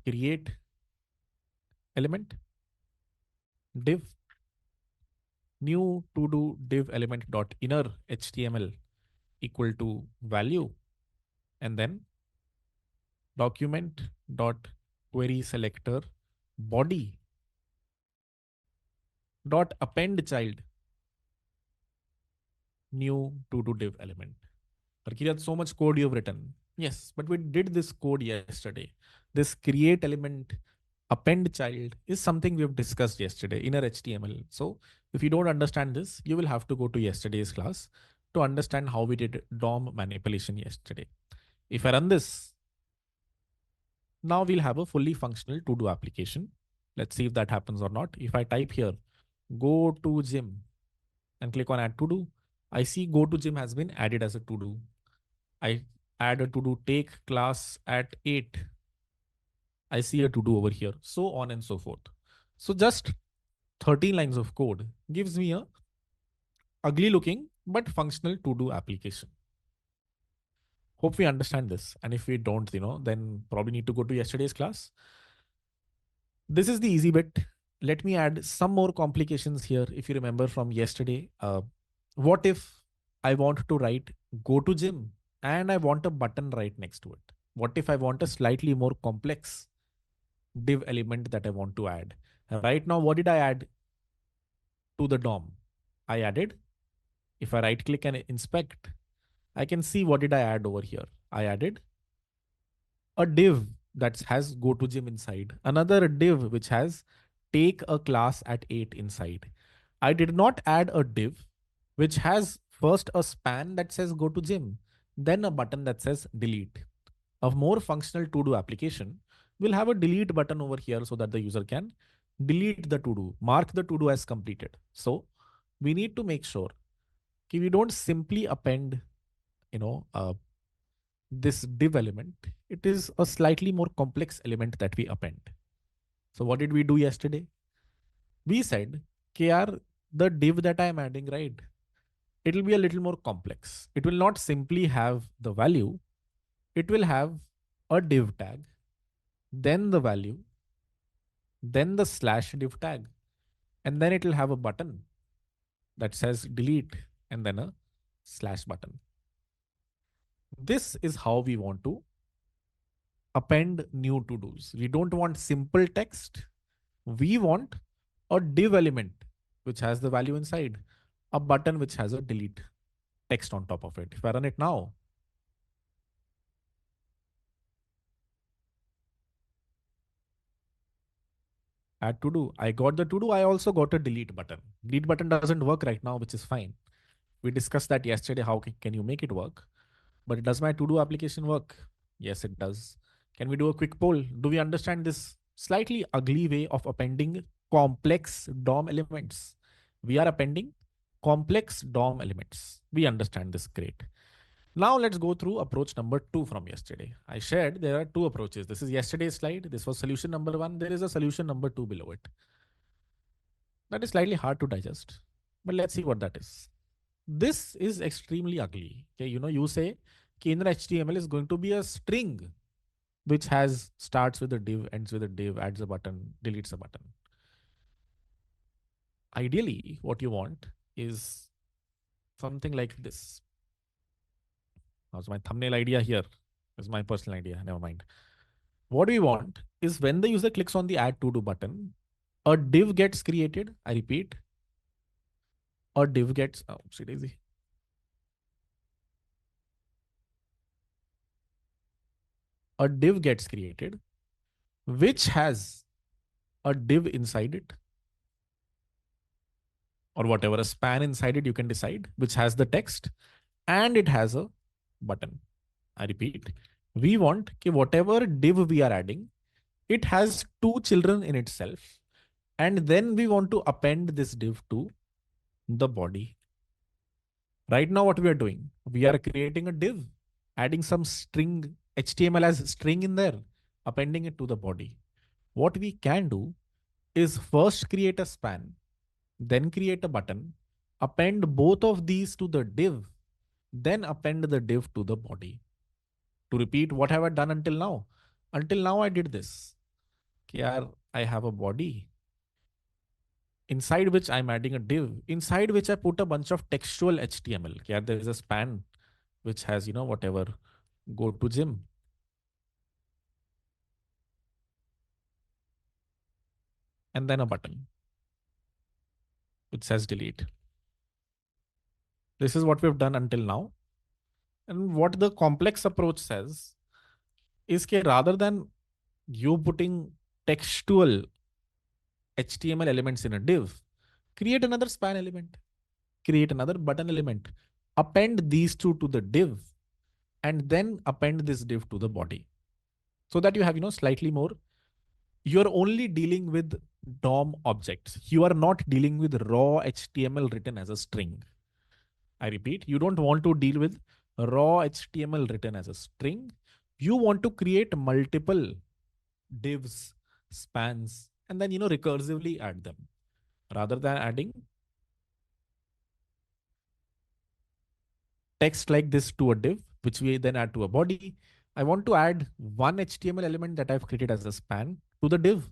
create element div new to do div element dot inner html equal to value, and then document dot query selector body dot append child new to do div element. Arki, that's so much code you've written. Yes, but we did this code yesterday. This create element append child is something we have discussed yesterday, inner HTML. So if you don't understand this, you will have to go to yesterday's class to understand how we did DOM manipulation yesterday. If I run this, now we'll have a fully functional to-do application. Let's see if that happens or not. If I type here, go to gym and click on add to-do, I see go to gym has been added as a to-do. I add a to-do take class at 8. I see a to-do over here, so on and so forth. So just 13 lines of code gives me a ugly looking but functional to-do application. Hope we understand this. And if we don't, then probably need to go to yesterday's class. This is the easy bit. Let me add some more complications here. If you remember from yesterday, what if I want to write go to gym and I want a button right next to it? What if I want a slightly more complex div element that I want to add? Right now, what did I add to the DOM? I added, if I right click and inspect, I can see what did I add over here. I added a div that has go to gym inside, another div which has take a class at 8 inside. I did not add a div which has first a span that says go to gym, then a button that says delete. A more functional to-do application will have a delete button over here so that the user can delete the to-do, mark the to-do as completed. So we need to make sure that we don't simply append, this div element. It is a slightly more complex element that we append. So what did we do yesterday? We said, KR, the div that I am adding, right? It will be a little more complex. It will not simply have the value. It will have a div tag, then the value, then the slash div tag, and then it will have a button that says delete and then a slash button. This is how we want to append new to-dos. We don't want simple text. We want a div element which has the value inside, a button which has a delete text on top of it. If I run it now, add to do, I got the to do. I also got a delete button. Delete button doesn't work right now, which is fine. We discussed that yesterday. How can you make it work? But does my to do application work? Yes, it does. Can we do a quick poll? Do we understand this slightly ugly way of appending complex DOM elements? We are appending complex DOM elements. We understand this great. Now let's go through approach number 2 from yesterday. I shared there are 2 approaches. This is yesterday's slide. This was solution number 1. There is a solution number 2 below it. That is slightly hard to digest, but let's see what that is. This is extremely ugly. Okay, you say inner HTML is going to be a string which starts with a div, ends with a div, adds a button, deletes a button. Ideally, what you want is something like this. That's my thumbnail idea here. This is my personal idea. Never mind. What we want is when the user clicks on the add to do button, a div gets created. I repeat, a div gets, a div gets created, which has a div inside it, or whatever, a span inside it, you can decide, which has the text and it has a button. I repeat, we want whatever div we are adding, it has 2 children in itself. And then we want to append this div to the body. Right now, what we are doing, we are creating a div, adding some string, HTML as string in there, appending it to the body. What we can do is first create a span, then create a button, append both of these to the div, then append the div to the body. To repeat, what have I done until now? Until now, I did this. कि यार I have a body inside which I'm adding a div, inside which I put a bunch of textual HTML. Yeah, there is a span which has, whatever, go to gym, and then a button which says delete. This is what we've done until now. And what the complex approach says is that rather than you putting textual HTML elements in a div, create another span element, create another button element, append these two to the div, and then append this div to the body. So that you have, slightly more. You're only dealing with DOM objects. You are not dealing with raw HTML written as a string. I repeat, you don't want to deal with raw HTML written as a string. You want to create multiple divs, spans, and then, recursively add them rather than adding text like this to a div, which we then add to a body. I want to add one HTML element that I've created as a span to the div,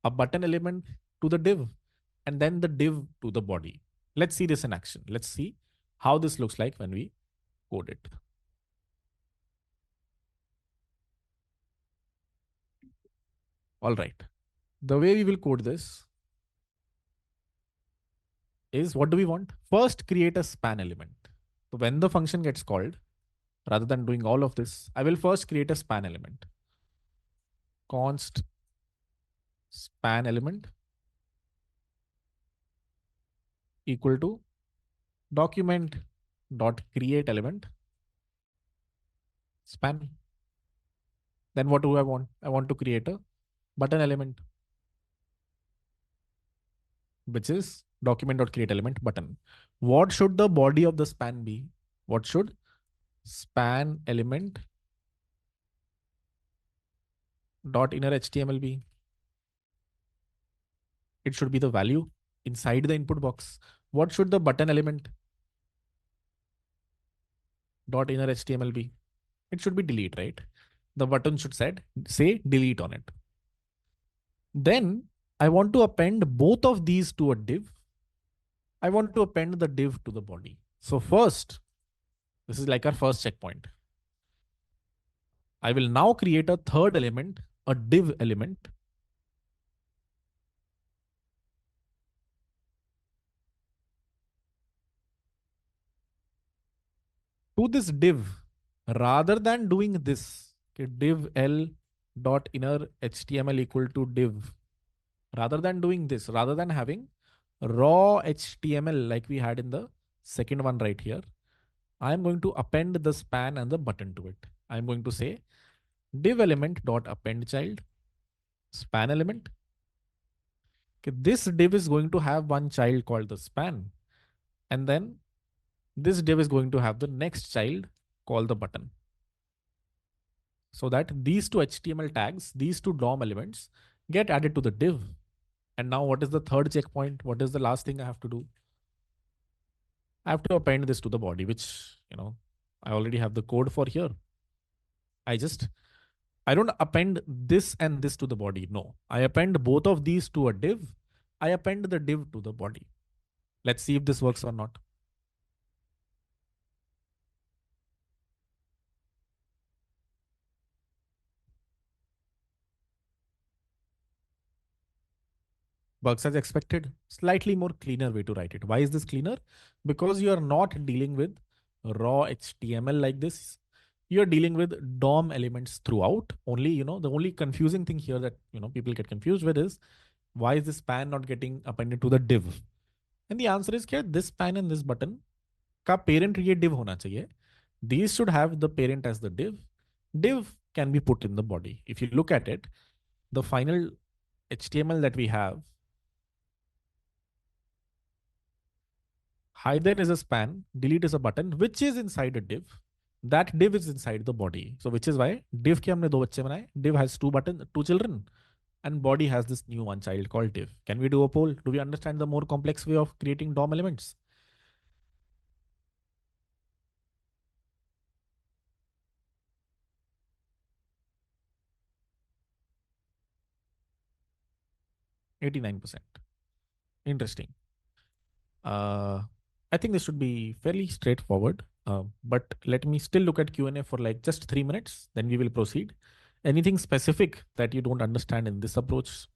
a button element to the div, and then the div to the body. Let's see this in action. Let's see how this looks like when we code it. All right. The way we will code this is, what do we want? First, create a span element. So when the function gets called, rather than doing all of this, I will first create a span element. Const span element equal to document dot create element span. Then what do I want? I want to create a button element, which is document dot create element button. What should the body of the span be? What should span element dot inner HTML be? It should be the value inside the input box. What should the button element dot inner HTML be? It should be delete, right? The button should say delete on it. Then I want to append both of these to a div. I want to append the div to the body. So first, this is like our first checkpoint. I will now create a third element, a div element. To this div, rather than doing this, okay, div L dot inner HTML equal to div, rather than doing this, rather than having raw HTML like we had in the second one right here, I'm going to append the span and the button to it. I'm going to say div element dot append child span element. Okay, this div is going to have one child called the span, and then this div is going to have the next child called the button. So that these two HTML tags, these two DOM elements get added to the div. And now what is the third checkpoint? What is the last thing I have to do? I have to append this to the body, which, I already have the code for here. I don't append this and this to the body. No, I append both of these to a div. I append the div to the body. Let's see if this works or not. Works as expected. Slightly more cleaner way to write it. Why is this cleaner? Because you are not dealing with raw HTML like this. You're dealing with DOM elements throughout. Only, the only confusing thing here that, people get confused with is, why is this span not getting appended to the div? And the answer is that this span and this button का parent ये div होना चाहिए. These should have the parent as the div. Div can be put in the body. If you look at it, the final HTML that we have, hide there is a span, delete is a button, which is inside a div. That div is inside the body. So which is why div के हमने दो बच्चे बनाए. Div has two children, and body has this new one child called div. Can we do a poll? Do we understand the more complex way of creating DOM elements? 89%. Interesting. Uh, I think this should be fairly straightforward. But let me still look at Q&A for like just 3 minutes, then we will proceed. Anything specific that you don't understand in this approach?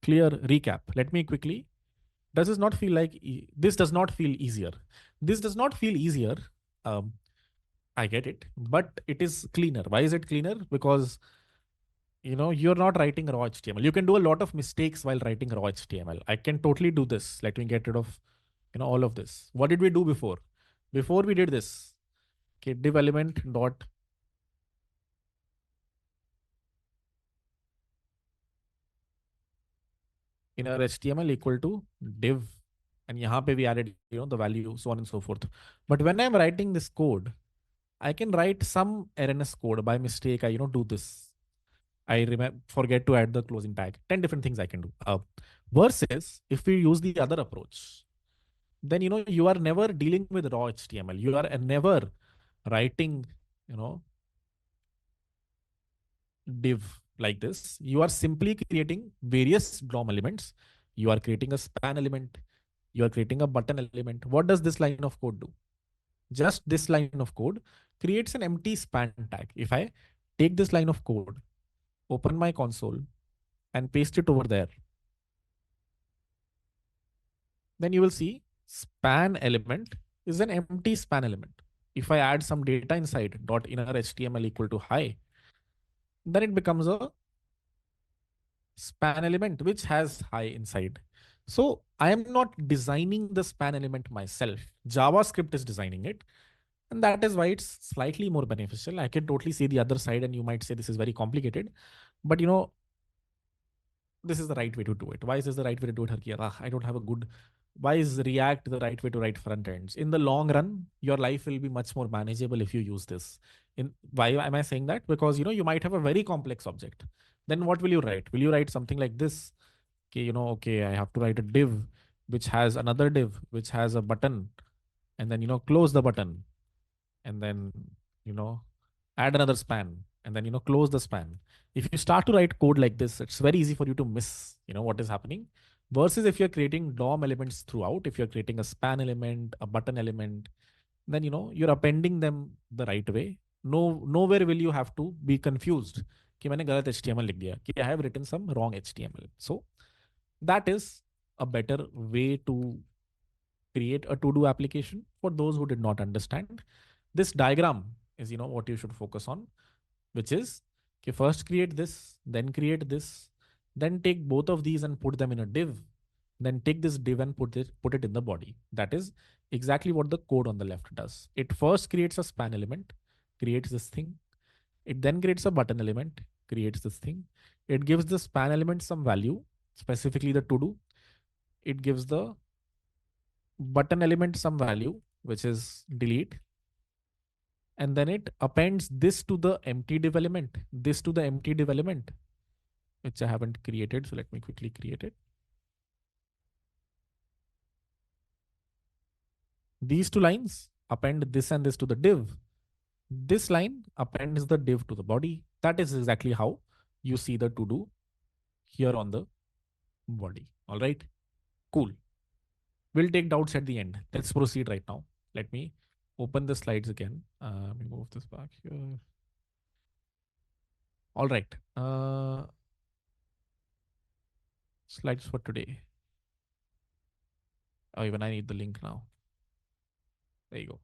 Clear recap. Let me quickly. Does this not feel like this does not feel easier? This does not feel easier. Um, I get it, but it is cleaner. Why is it cleaner? Because you're not writing raw HTML. You can do a lot of mistakes while writing raw HTML. I can totally do this. Let me get rid of all of this. What did we do before? Before we did this, okay, div element dot inner HTML equal to div, and यहाँ पे we added the value, so on and so forth. But when I'm writing this code, I can write some RNS code by mistake. I do this. I forget to add the closing tag. 10 different things I can do. Versus if we use the other approach, then you are never dealing with raw HTML. You are never writing, you know, div like this. You are simply creating various DOM elements. You are creating a span element. You are creating a button element. What does this line of code do? Just this line of code creates an empty span tag. If I take this line of code, open my console and paste it over there, then you will see span element is an empty span element. If I add some data inside dot inner HTML equal to hi, then it becomes a span element which has hi inside. So I am not designing the span element myself. JavaScript is designing it. And that is why it's slightly more beneficial. I can totally see the other side, and you might say this is very complicated. But this is the right way to do it. Why is this the right way to do it, Harkiya? I don't have a good. Why is React the right way to write front ends? In the long run, your life will be much more manageable if you use this. Why am I saying that? Because you might have a very complex object. Then what will you write? Will you write something like this? Okay, okay, I have to write a div which has another div which has a button, and then close the button, and then you know add another span, and then close the span. If you start to write code like this, it's very easy for you to miss what is happening. Versus if you're creating DOM elements throughout, if you're creating a span element, a button element, then you're appending them the right way. Nowhere will you have to be confused कि मैंने गलत HTML लिख दिया, कि I have written some wrong HTML. So that is a better way to create a to-do application. For those who did not understand, this diagram is what you should focus on, which is okay, first create this, then take both of these and put them in a div, then take this div and put it in the body. That is exactly what the code on the left does. It first creates a span element, creates this thing. It then creates a button element, creates this thing. It gives the span element some value, specifically the to do. It gives the button element some value, which is delete. And then it appends this to the empty div element, which I haven't created. So let me quickly create it. These two lines append this and this to the div. This line appends the div to the body. That is exactly how you see the to do here on the body. All right, cool. We'll take doubts at the end. Let's proceed right now. Let me open the slides again. Let me move this back here. All right. Slides for today. Oh, even I need the link now. There you go.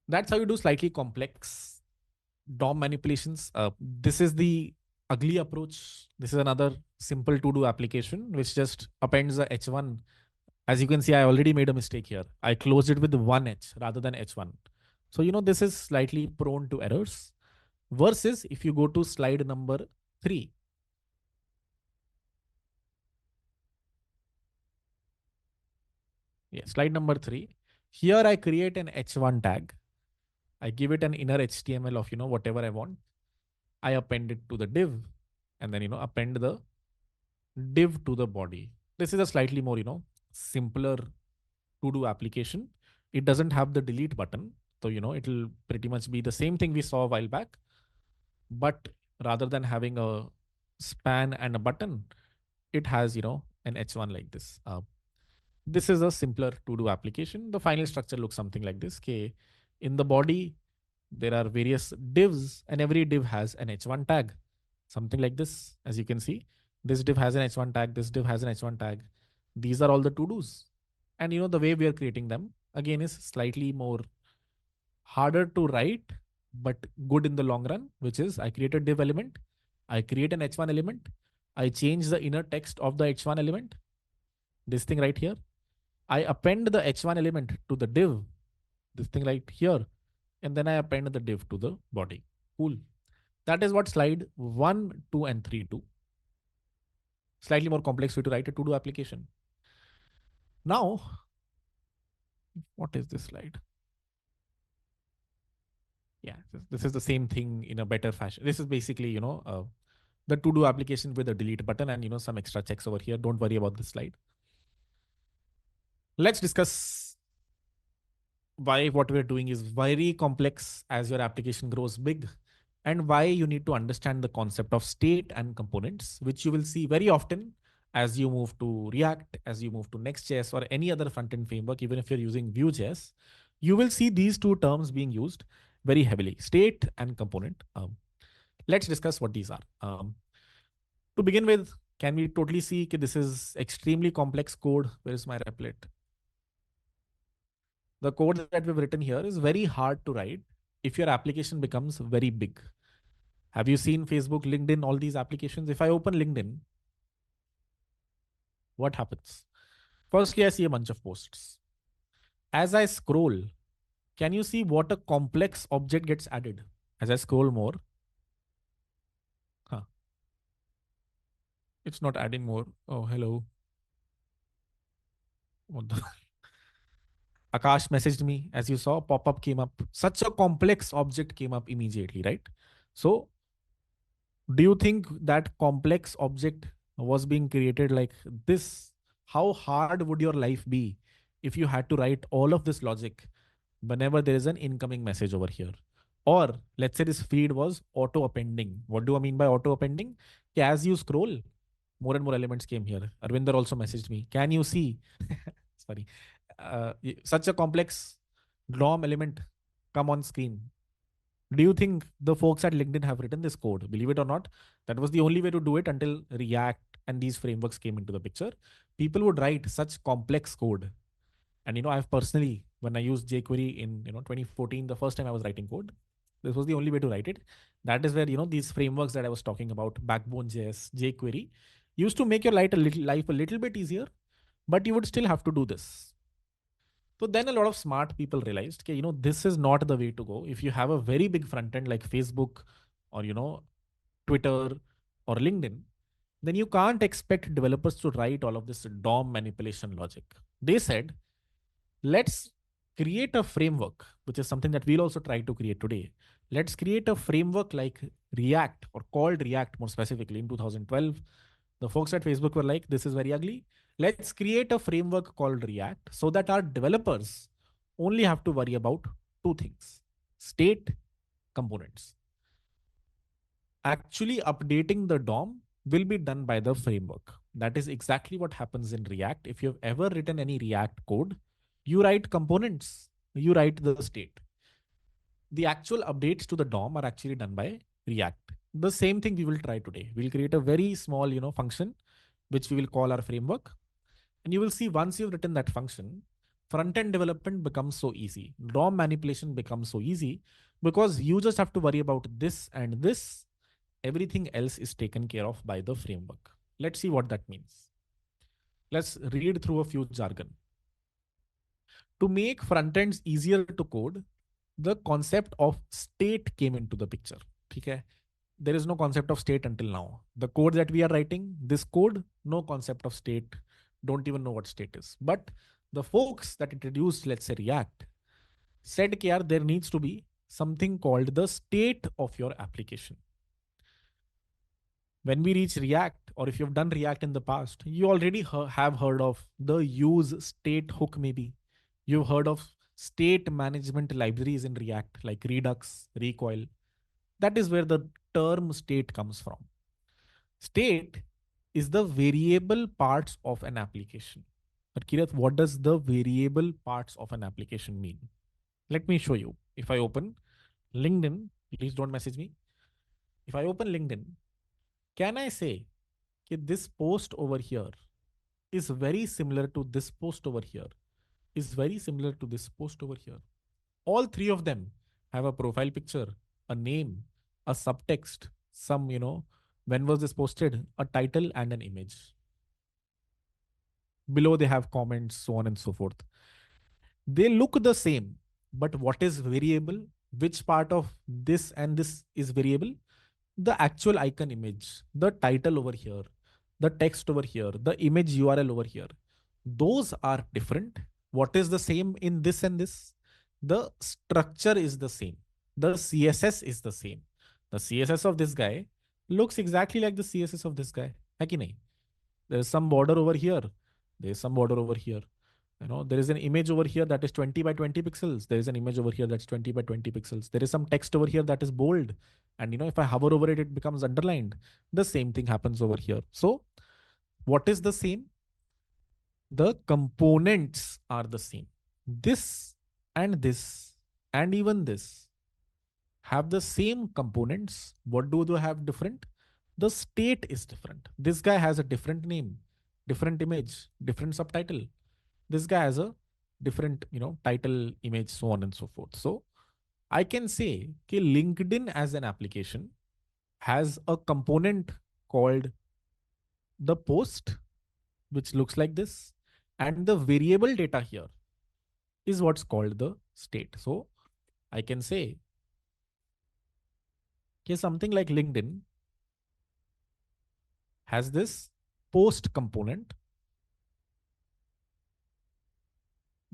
That's how you do slightly complex DOM manipulations. This is the ugly approach. This is another simple to-do application which just appends the H1. As you can see, I already made a mistake here. I closed it with one H rather than H1. So, this is slightly prone to errors. Versus if you go to slide number 3. Yeah, slide number 3. Here I create an H1 tag. I give it an inner HTML of, whatever I want. I append it to the div, and then, append the div to the body. This is a slightly more, simpler to do application. It doesn't have the delete button. So, it'll pretty much be the same thing we saw a while back, but rather than having a span and a button, it has, an H1 like this. This is a simpler to do application. The final structure looks something like this. Okay. In the body, there are various divs, and every div has an H1 tag, something like this. As you can see, this div has an H1 tag, this div has an H1 tag. These are all the to dos. And the way we are creating them again is slightly more harder to write, but good in the long run, which is I create a div element, I create an H1 element, I change the inner text of the H1 element, this thing right here. I append the H1 element to the div, this thing right here, and then I append the div to the body. Cool. That is what slide 1, 2, and 3 do. Slightly more complex way to write a to-do application. Now, what is this slide? Yeah, this is the same thing in a better fashion. This is basically, the to-do application with a delete button and, some extra checks over here. Don't worry about this slide. Let's discuss why what we're doing is very complex as your application grows big, and why you need to understand the concept of state and components, which you will see very often as you move to React, as you move to Next.js or any other front-end framework. Even if you're using Vue.js, you will see these two terms being used very heavily, state and component. Let's discuss what these are. To begin with, can we totally see that this is extremely complex code? Where is my replit? The code that we've written here is very hard to write if your application becomes very big. Have you seen Facebook, LinkedIn, all these applications? If I open LinkedIn, what happens? Firstly, I see a bunch of posts. As I scroll, can you see what a complex object gets added? As I scroll more, huh, it's not adding more. Oh, hello. What the? Akash messaged me. As you saw, pop-up came up. Such a complex object came up immediately, right? So do you think that complex object was being created like this? How hard would your life be if you had to write all of this logic whenever there is an incoming message over here? Or let's say this feed was auto appending. What do I mean by auto appending? As you scroll, more and more elements came here. Arvinder also messaged me. Can you see? Sorry. Such a complex DOM element come on screen. Do you think the folks at LinkedIn have written this code? Believe it or not, that was the only way to do it until React and these frameworks came into the picture. People would write such complex code. And I've personally, when I used jQuery in 2014, the first time I was writing code, this was the only way to write it. That is where these frameworks that I was talking about, Backbone.js, jQuery, used to make your life a little bit easier, but you would still have to do this. So then a lot of smart people realized, okay, this is not the way to go. If you have a very big front end like Facebook or, Twitter or LinkedIn, then you can't expect developers to write all of this DOM manipulation logic. They said, let's create a framework, which is something that we'll also try to create today. Let's create a framework like React, or called React more specifically in 2012. The folks at Facebook were like, this is very ugly. Let's create a framework called React so that our developers only have to worry about two things: state, components. Actually, updating the DOM will be done by the framework. That is exactly what happens in React. If you've ever written any React code, you write components, you write the state. The actual updates to the DOM are actually done by React. The same thing we will try today. We'll create a very small, function, which we will call our framework. And you will see once you've written that function, front-end development becomes so easy. DOM manipulation becomes so easy because you just have to worry about this and this. Everything else is taken care of by the framework. Let's see what that means. Let's read through a few jargon. To make front ends easier to code, the concept of state came into the picture. Okay? There is no concept of state until now. The code that we are writing, this code, no concept of state, don't even know what state is. But the folks that introduced, let's say React, said that there needs to be something called the state of your application. When we reach React, or if you've done React in the past, you already have heard of the use state hook maybe. You've heard of state management libraries in React like Redux, Recoil. That is where the term state comes from. State is the variable parts of an application. But Kirat, what does the variable parts of an application mean? Let me show you. If I open LinkedIn, please don't message me. If I open LinkedIn, can I say that this post over here is very similar to this post over here, is very similar to this post over here? All three of them have a profile picture, a name, a subtext, some, when was this posted, a title and an image. Below they have comments, so on and so forth. They look the same, but what is variable? Which part of this and this is variable? The actual icon image, the title over here, the text over here, the image URL over here. Those are different. What is the same in this and this? The structure is the same. The CSS is the same. The CSS of this guy looks exactly like the CSS of this guy. है कि नहीं? There is some border over here. There is some border over here. There is an image over here that is 20 by 20 pixels. There is an image over here that's 20 by 20 pixels. There is some text over here that is bold. And if I hover over it, it becomes underlined. The same thing happens over here. So what is the same? The components are the same. This and this and even this have the same components. What do they have different? The state is different. This guy has a different name, different image, different subtitle. This guy has a different, title, image, so on and so forth. So I can say that LinkedIn as an application has a component called the post, which looks like this. And the variable data here is what's called the state. So I can say something like LinkedIn has this post component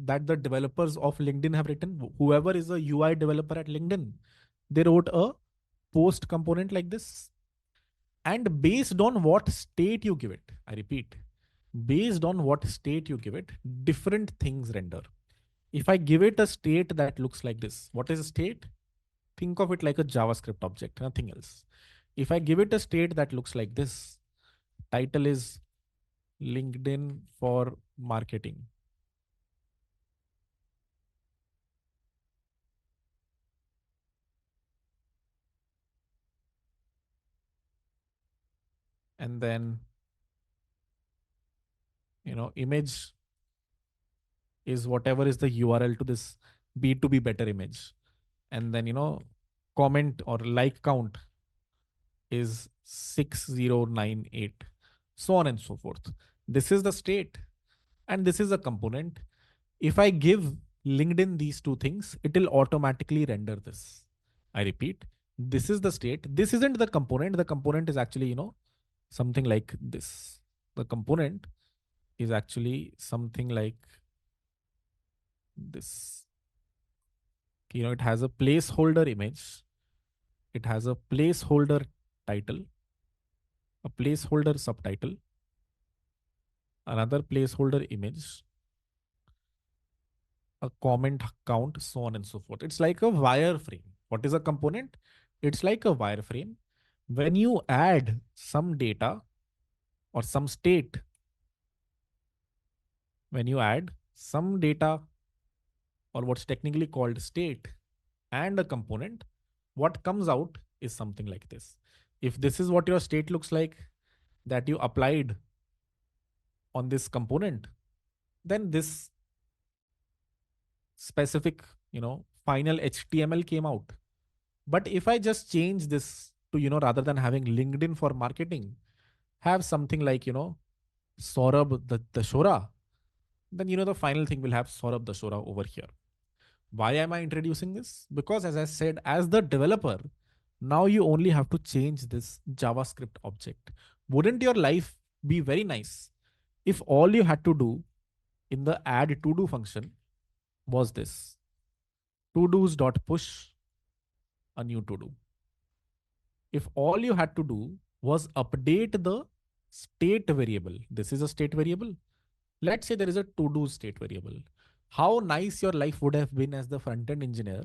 that the developers of LinkedIn have written. Whoever is a UI developer at LinkedIn, they wrote a post component like this. And based on what state you give it, I repeat, based on what state you give it, different things render. If I give it a state that looks like this, what is a state? Think of it like a JavaScript object, nothing else. If I give it a state that looks like this, title is LinkedIn for marketing. And then, image is whatever is the URL to this B2B better image. And then, comment or like count is 6098, so on and so forth. This is the state and this is a component. If I give LinkedIn these two things, it will automatically render this. I repeat, this is the state. This isn't the component. The component is actually, something like this. The component is actually something like this. It has a placeholder image. It has a placeholder title, a placeholder subtitle, another placeholder image, a comment count, so on and so forth. It's like a wireframe. What is a component? It's like a wireframe. When you add some data or some state, when you add some data or what's technically called state and a component, what comes out is something like this. If this is what your state looks like that you applied on this component, then this specific, final HTML came out. But if I just change this to, rather than having LinkedIn for marketing, have something like, Saurabh Dashora, then, the final thing will have Saurabh Dashora over here. Why am I introducing this? Because as I said, as the developer, now you only have to change this JavaScript object. Wouldn't your life be very nice if all you had to do in the add to do function was this: to do's dot push a new to do? If all you had to do was update the state variable, this is a state variable. Let's say there is a to do state variable. How nice your life would have been as the front end engineer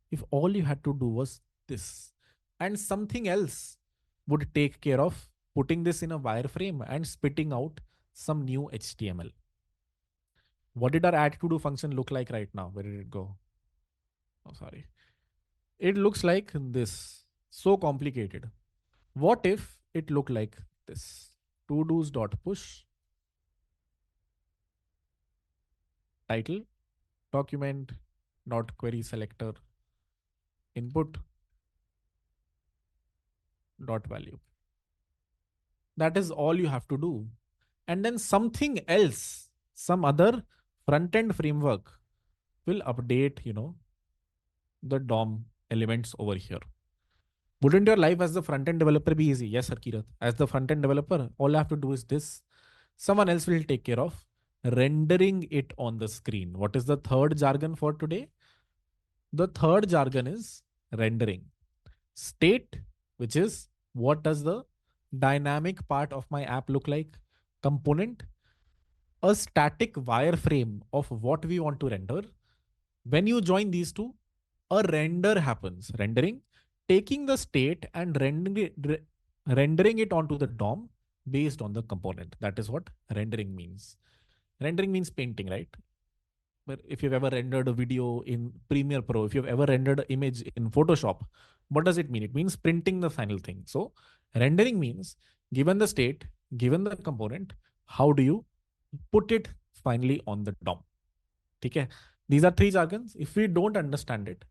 if all you had to do was this, and something else would take care of putting this in a wireframe and spitting out some new HTML. What did our add to do function look like right now? Where did it go? Oh, sorry. It looks like this. So complicated. What if it looked like this? To do's dot push title document dot query selector input dot value. That is all you have to do. And then something else, some other front end framework will update, the DOM elements over here. Wouldn't your life as the front end developer be easy? Yes, Harkirat. As the front end developer, all I have to do is this. Someone else will take care of rendering it on the screen. What is the third jargon for today? The third jargon is rendering. State, which is what does the dynamic part of my app look like? Component, a static wireframe of what we want to render. When you join these two, a render happens. Rendering, taking the state and rendering it onto the DOM based on the component. That is what rendering means. Rendering means painting, right? But if you've ever rendered a video in Premiere Pro, if you've ever rendered an image in Photoshop, what does it mean? It means printing the final thing. So rendering means given the state, given the component, how do you put it finally on the DOM? Okay. These are three jargons. If we don't understand it,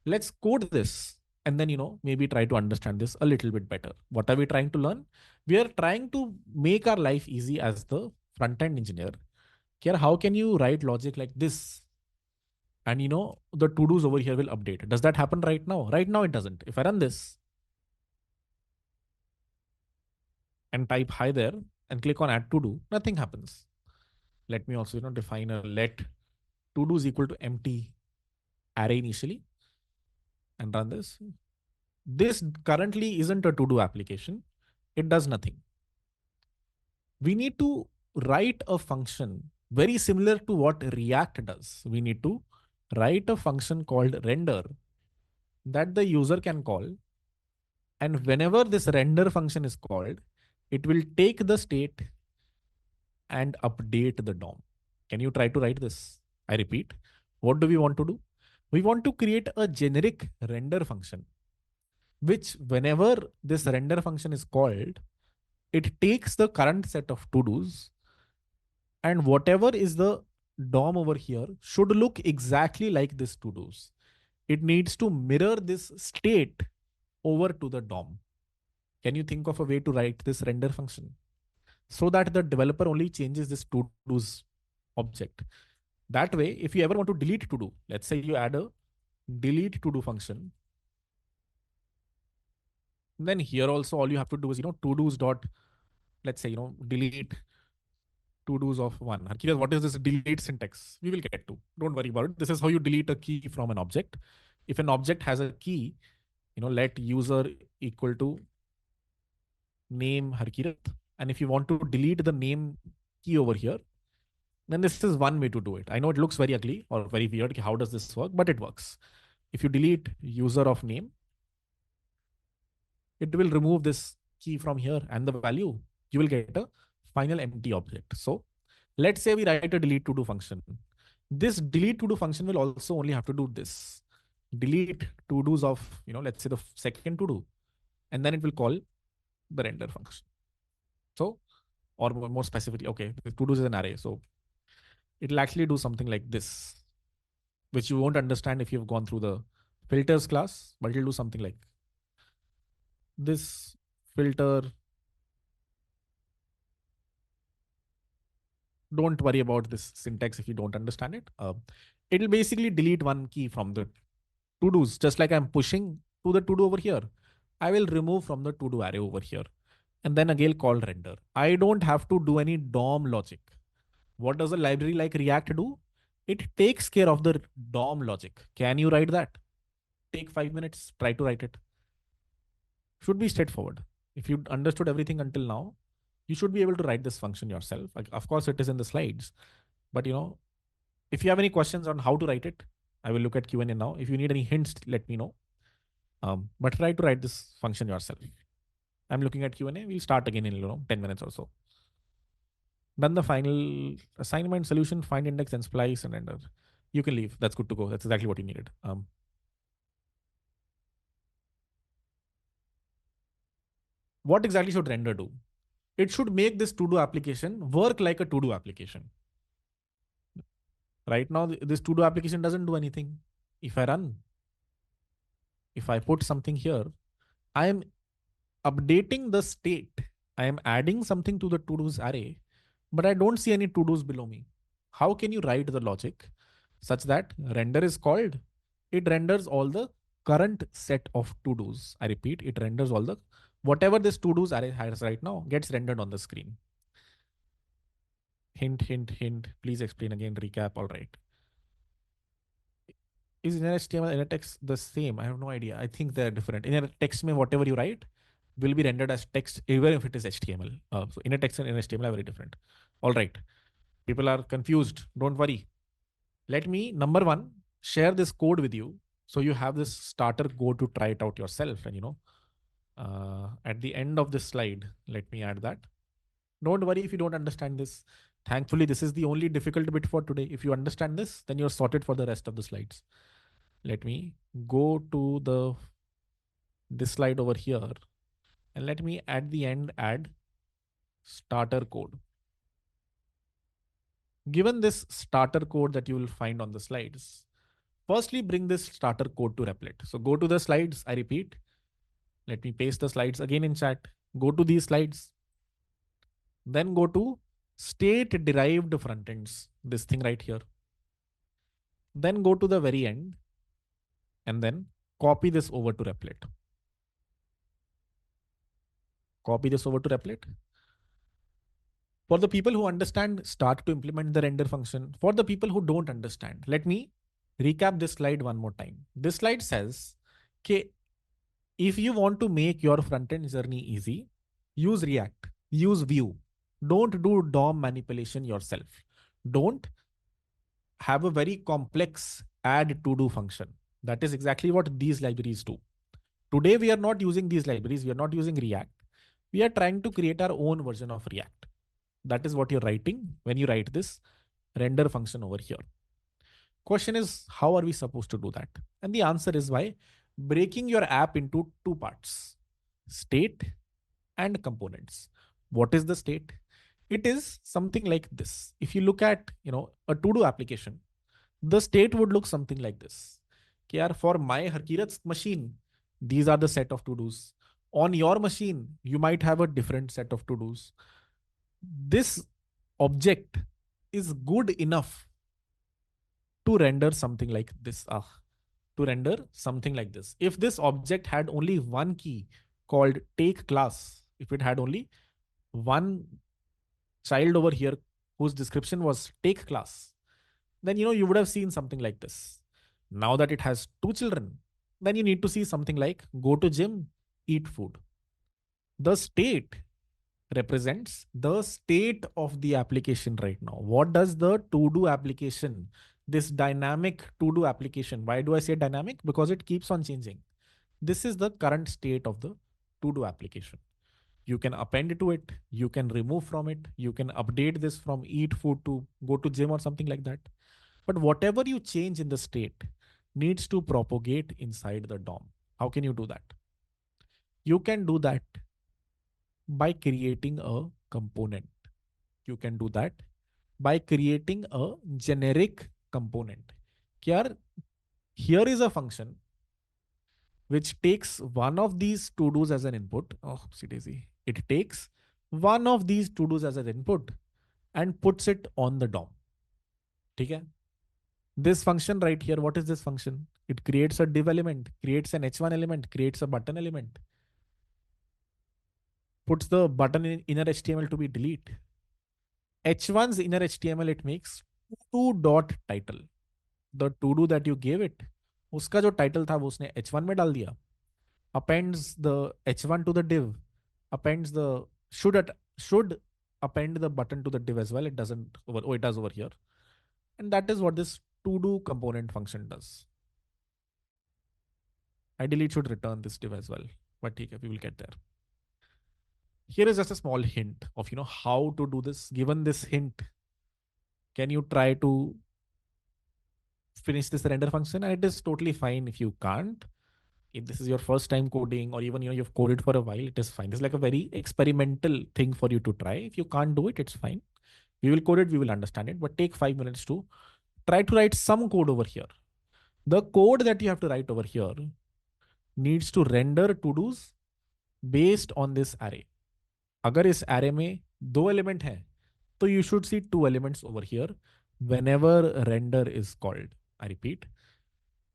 let's code this and then, maybe try to understand this a little bit better. What are we trying to learn? We are trying to make our life easy as the front end engineer. Here, how can you write logic like this? And the to-dos over here will update. Does that happen right now? Right now, it doesn't. If I run this and type hi there and click on add to-do, nothing happens. Let me also, define a let to-do is equal to empty array initially and run this. This currently isn't a to-do application. It does nothing. We need to write a function very similar to what React does. We need to write a function called render that the user can call. And whenever this render function is called, it will take the state and update the DOM. Can you try to write this? I repeat, what do we want to do? We want to create a generic render function, which whenever this render function is called, it takes the current set of to-dos and whatever is the DOM over here should look exactly like this to-dos. It needs to mirror this state over to the DOM. Can you think of a way to write this render function so that the developer only changes this to-dos object? That way, if you ever want to delete to-do, let's say you add a delete to-do function, then here also all you have to do is, to-dos dot, let's say, delete to-dos of one. Harkirat, what is this delete syntax? We will get to. Don't worry about it. This is how you delete a key from an object. If an object has a key, let user equal to name Harkirat. And if you want to delete the name key over here, then this is one way to do it. I know it looks very ugly or very weird. How does this work? But it works. If you delete user of name, it will remove this key from here and the value. You will get a final empty object. So let's say we write a delete to do function. This delete to do function will also only have to do this. Delete to dos of, let's say the second to do, and then it will call the render function. So, or more specifically, okay, the to dos is an array. So it'll actually do something like this, which you won't understand if you've gone through the filters class, but it'll do something like this filter. Don't worry about this syntax if you don't understand it. It'll basically delete one key from the to-dos, just like I'm pushing to the to-do over here. I will remove from the to-do array over here. And then again call render. I don't have to do any DOM logic. What does a library like React do? It takes care of the DOM logic. Can you write that? Take 5 minutes, try to write it. Should be straightforward. If you understood everything until now, you should be able to write this function yourself. Like, of course, it is in the slides, but if you have any questions on how to write it, I will look at Q&A now. If you need any hints, let me know. But try to write this function yourself. I'm looking at Q&A. We'll start again in 10 minutes or so. Done the final assignment, solution, find index and splice and enter. You can leave. That's good to go. That's exactly what you needed. What exactly should render do? It should make this to-do application work like a to-do application. Right now, this to-do application doesn't do anything. If I run, if I put something here, I am updating the state. I am adding something to the to-dos array, but I don't see any to-dos below me. How can you write the logic such that render is called? It renders all the current set of to-dos. I repeat, it renders all the whatever this to-dos array has right now gets rendered on the screen. Hint, hint, hint. Please explain again, recap. All right. Is inner HTML, inner text the same? I have no idea. I think they're different. Inner text mean whatever you write will be rendered as text, even if it is HTML. So inner text and inner HTML are very different. All right. People are confused. Don't worry. Let me, number one, share this code with you. So you have this starter code to try it out yourself. And at the end of this slide, let me add that. Don't worry if you don't understand this. Thankfully, this is the only difficult bit for today. If you understand this, then you're sorted for the rest of the slides. Let me go to this slide over here, and let me at the end add starter code. Given this starter code that you will find on the slides, firstly bring this starter code to Replit. So go to the slides. I repeat, let me paste the slides again in chat. Go to these slides. Then go to state derived frontends, this thing right here. Then go to the very end and then copy this over to Replit. Copy this over to Replit. For the people who understand, start to implement the render function. For the people who don't understand, let me recap this slide one more time. This slide says, okay, if you want to make your front-end journey easy, use React, use Vue. Don't do DOM manipulation yourself. Don't have a very complex add to do function. That is exactly what these libraries do. Today, we are not using these libraries. We are not using React. We are trying to create our own version of React. That is what you're writing when you write this render function over here. Question is, how are we supposed to do that? And the answer is by breaking your app into two parts, state and components. What is the state? It is something like this. If you look at, a to-do application, the state would look something like this. For my Harkirat's machine, these are the set of to-dos. On your machine, you might have a different set of to-dos. This object is good enough to render something like this. To render something like this. If this object had only one key called take class, if it had only one child over here whose description was take class, then you would have seen something like this. Now that it has two children, then you need to see something like go to gym, eat food. The state represents the state of the application right now. What does the to-do application, this dynamic to-do application, why do I say dynamic? Because it keeps on changing. This is the current state of the to-do application. You can append to it, you can remove from it, you can update this from eat food to go to gym or something like that. But whatever you change in the state needs to propagate inside the DOM. How can you do that? You can do that by creating a component. You can do that by creating a generic component. Here is a function which takes one of these to-dos as an input. Oh, see daisy. It takes one of these to-dos as an input and puts it on the DOM. Okay? This function right here, what is this function? It creates a div element, creates an h1 element, creates a button element, puts the button in inner HTML to be delete. H1's inner HTML, it makes to dot title. The to do that you gave it, उसका जो title था वो उसने h1 में डाल दिया. Appends the h1 to the div. Appends the should append the button to the div as well. It doesn't it does over here. And that is what this to do component function does. Ideally, it should return this div as well. But we will get there. Here is just a small hint of how to do this. Given this hint, can you try to finish this render function? And it is totally fine if you can't. If this is your first time coding, or even you've coded for a while, it is fine. It's like a very experimental thing for you to try. If you can't do it, it's fine. We will code it, we will understand it, but take 5 minutes to try to write some code over here. The code that you have to write over here needs to render to dos based on this array. अगर इस array में दो element हैं, तो you should see two elements over here whenever render is called. I repeat,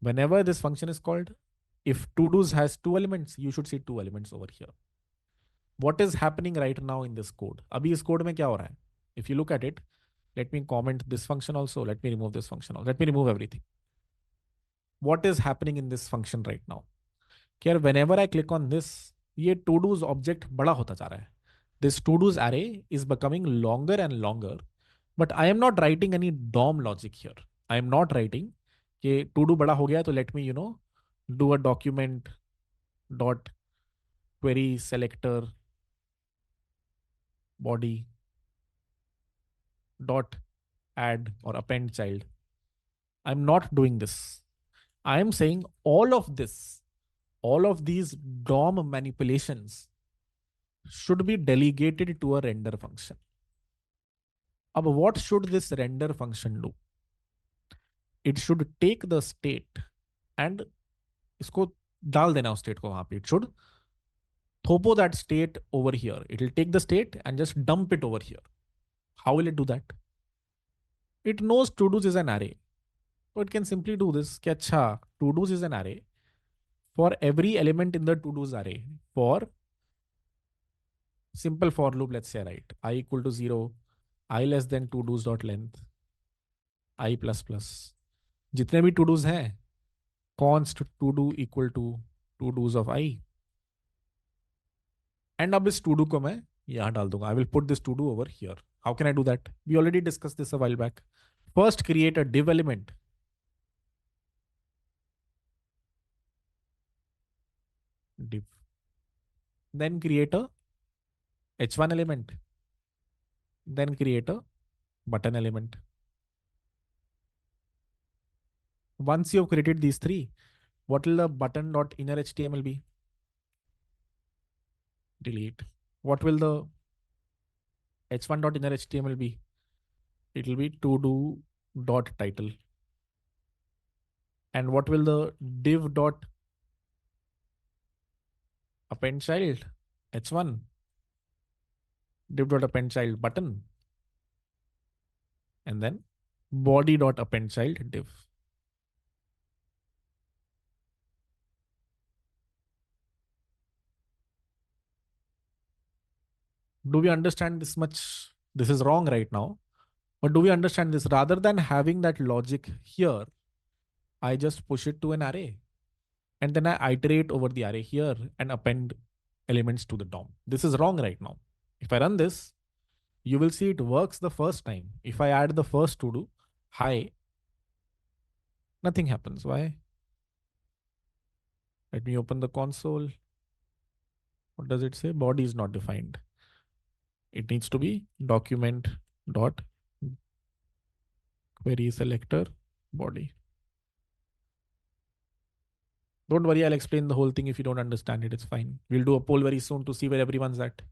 whenever this function is called, if to dos has two elements, you should see two elements over here. What is happening right now in this code? अभी इस code में क्या हो रहा है? If you look at it, let me comment this function also. Let me remove this function also. Let me remove everything. What is happening in this function right now? Here, whenever I click on this, ये to do's object बड़ा होता जा रहा है. This to do's array is becoming longer and longer, but I am not writing any DOM logic here. I am not writing कि to do बड़ा हो गया, तो let me do a document dot query selector body dot add or append child. I'm not doing this. I am saying all of this, all of these DOM manipulations should be delegated to a render function. अब what should this render function do? It should take the state and इसको डाल देना उस state को वहां पे. It should thopo that state over here. It will take the state and just dump it over here. How will it do that? It knows to do's is an array. So it can simply do this. कि अच्छा, to do's is an array. For every element in the to do's array, for simple for loop, let's say, right, I equal to 0, I less than to do's dot length, I plus plus. जितने भी to do's हैं, const to do equal to do's of I. And अब इस to do को मैं यहाँ डाल दूंगा. I will put this to do over here. How can I do that? We already discussed this a while back. First, create a div element. Div. Then create a h1 element. Then create a button element. Once you have created these three, what will the button.innerHTML be? Delete. What will the h1.innerHTML be? It will be to do dot title. And what will the div dot append child? h1. Div dot append child button. And then body dot append child div. Do we understand this much? This is wrong right now. But do we understand this? Rather than having that logic here, I just push it to an array. And then I iterate over the array here and append elements to the DOM. This is wrong right now. If I run this, you will see it works the first time. If I add the first to do, hi, nothing happens. Why? Let me open the console. What does it say? Body is not defined. It needs to be document dot query selector body. Don't worry, I'll explain the whole thing. If you don't understand it, it's fine. We'll do a poll very soon to see where everyone's at.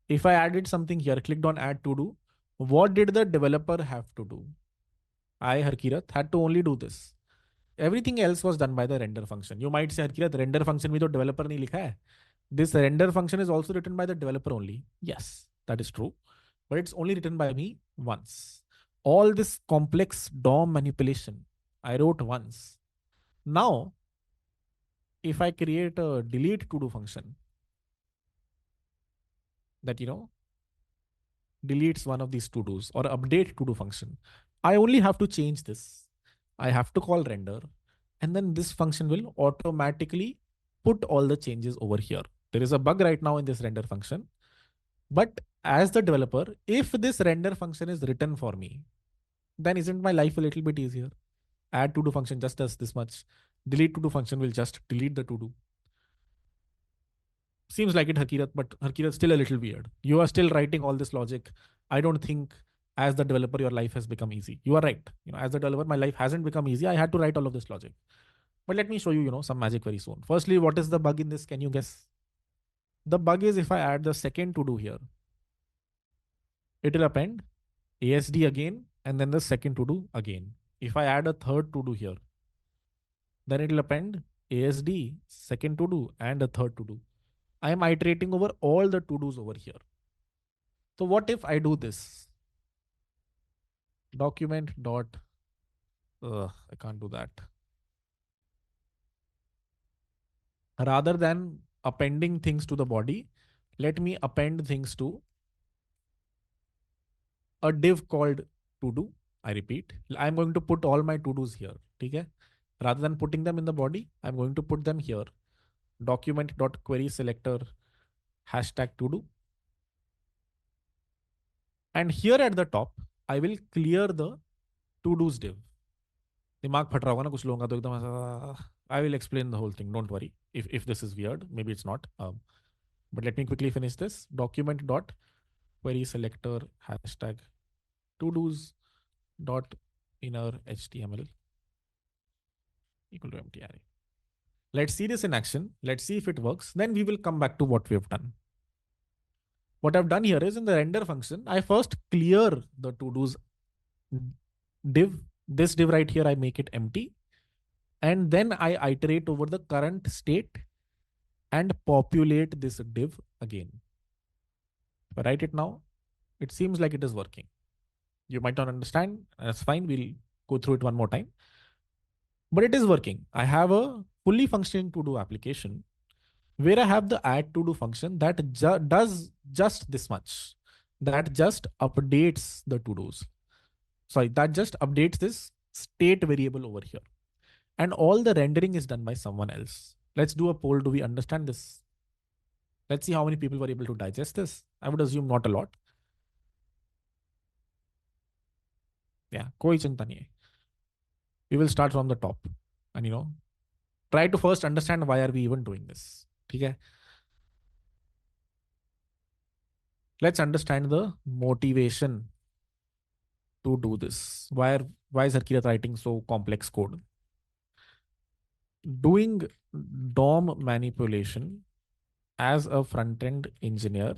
If I added something here, clicked on add to do, what did the developer have to do? I, Harkirat, had to only do this. Everything else was done by the render function. You might say, Harkirat, render function में तो developer नहीं लिखा है. This render function is also written by the developer only. Yes, that is true. But it's only written by me once. All this complex DOM manipulation, I wrote once. Now, if I create a delete to do function that, deletes one of these to dos or update to do function, I only have to change this. I have to call render, and then this function will automatically put all the changes over here. There is a bug right now in this render function, but as the developer, if this render function is written for me, then isn't my life a little bit easier? Add to do function just does this much. Delete to do function will just delete the to do. Seems like it, Hakirat, but Hakirat still a little weird. You are still writing all this logic. I don't think as the developer your life has become easy. You are right. As the developer, my life hasn't become easy. I had to write all of this logic. But let me show you, some magic very soon. Firstly, what is the bug in this? Can you guess? The bug is if I add the second to do here, it will append ASD again and then the second to do again. If I add a third to do here, then it will append ASD, second to do, and a third to do. I am iterating over all the to dos over here. So what if I do this? Document dot, I can't do that. Rather than appending things to the body, let me append things to a div called to do. I repeat, I'm going to put all my to dos here. Okay? Rather than putting them in the body, I'm going to put them here. Document dot query selector hashtag to do. And here at the top, I will clear the to dos div. दिमाग फट रहा होगा ना कुछ लोगों का तो एकदम ऐसा I will explain the whole thing. Don't worry. If this is weird, maybe it's not. But let me quickly finish this. Document dot query selector hashtag to dos dot inner HTML equal to empty array. Let's see this in action. Let's see if it works. Then we will come back to what we have done. What I've done here is in the render function, I first clear the to dos div. This div right here, I make it empty. And then I iterate over the current state and populate this div again. If I write it now, it seems like it is working. You might not understand. That's fine. We'll go through it one more time. But it is working. I have a fully functioning to-do application where I have the add to-do function that does just this much. That just updates the to-dos. Sorry, that just updates this state variable over here. And all the rendering is done by someone else. Let's do a poll. Do we understand this? Let's see how many people were able to digest this. I would assume not a lot. Yeah, koi chinta nahi hai. We will start from the top and try to first understand why are we even doing this. Okay? Let's understand the motivation to do this. Why is Harkirat writing so complex code? Doing DOM manipulation as a front-end engineer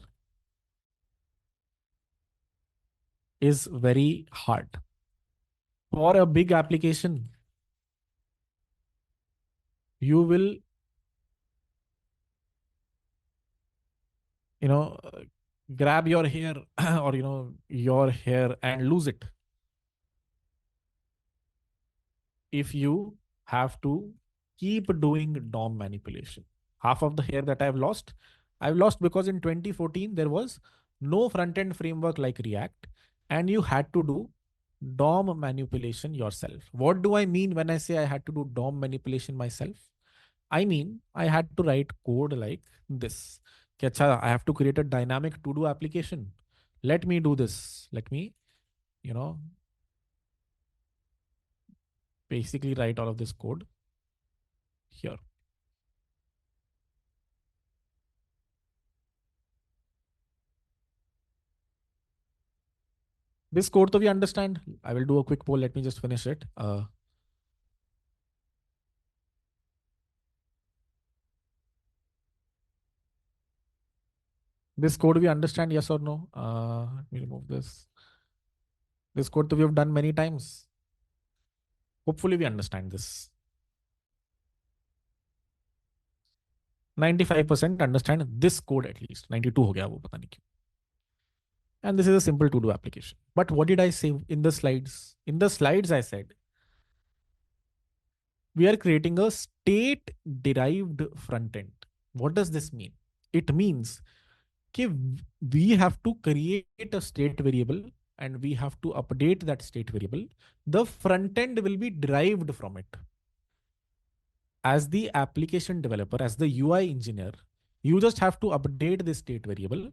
is very hard. For a big application, you will, grab your hair or, your hair and lose it. If you have to keep doing DOM manipulation. Half of the hair that I've lost because in 2014, there was no front-end framework like React, and you had to do DOM manipulation yourself. What do I mean when I say I had to do DOM manipulation myself? I mean, I had to write code like this. I have to create a dynamic to-do application. Let me do this. Let me, basically write all of this code here. This code, so we understand. I will do a quick poll. Let me just finish it. This code we understand, yes or no? Let me remove this. This code we have done many times. Hopefully we understand this. 95% understand this code at least. 92 ho gaya wo pata nahi kyun. And this is a simple to-do application. But what did I say in the slides? In the slides, I said, we are creating a state-derived front end. What does this mean? It means that we have to create a state variable and we have to update that state variable. The front end will be derived from it. As the application developer, as the UI engineer, you just have to update the state variable.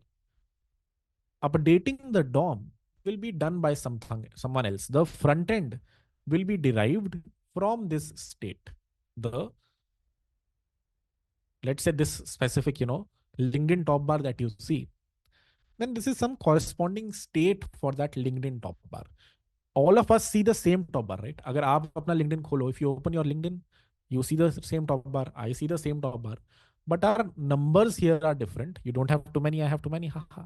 Updating the DOM will be done by someone else. The front end will be derived from this state. Let's say this specific, LinkedIn top bar that you see, then this is some corresponding state for that LinkedIn top bar. All of us see the same top bar, right? अगर आप अपना LinkedIn खोलो, if you open your LinkedIn, you see the same top bar. I see the same top bar, but our numbers here are different. You don't have too many. I have too many. Ha.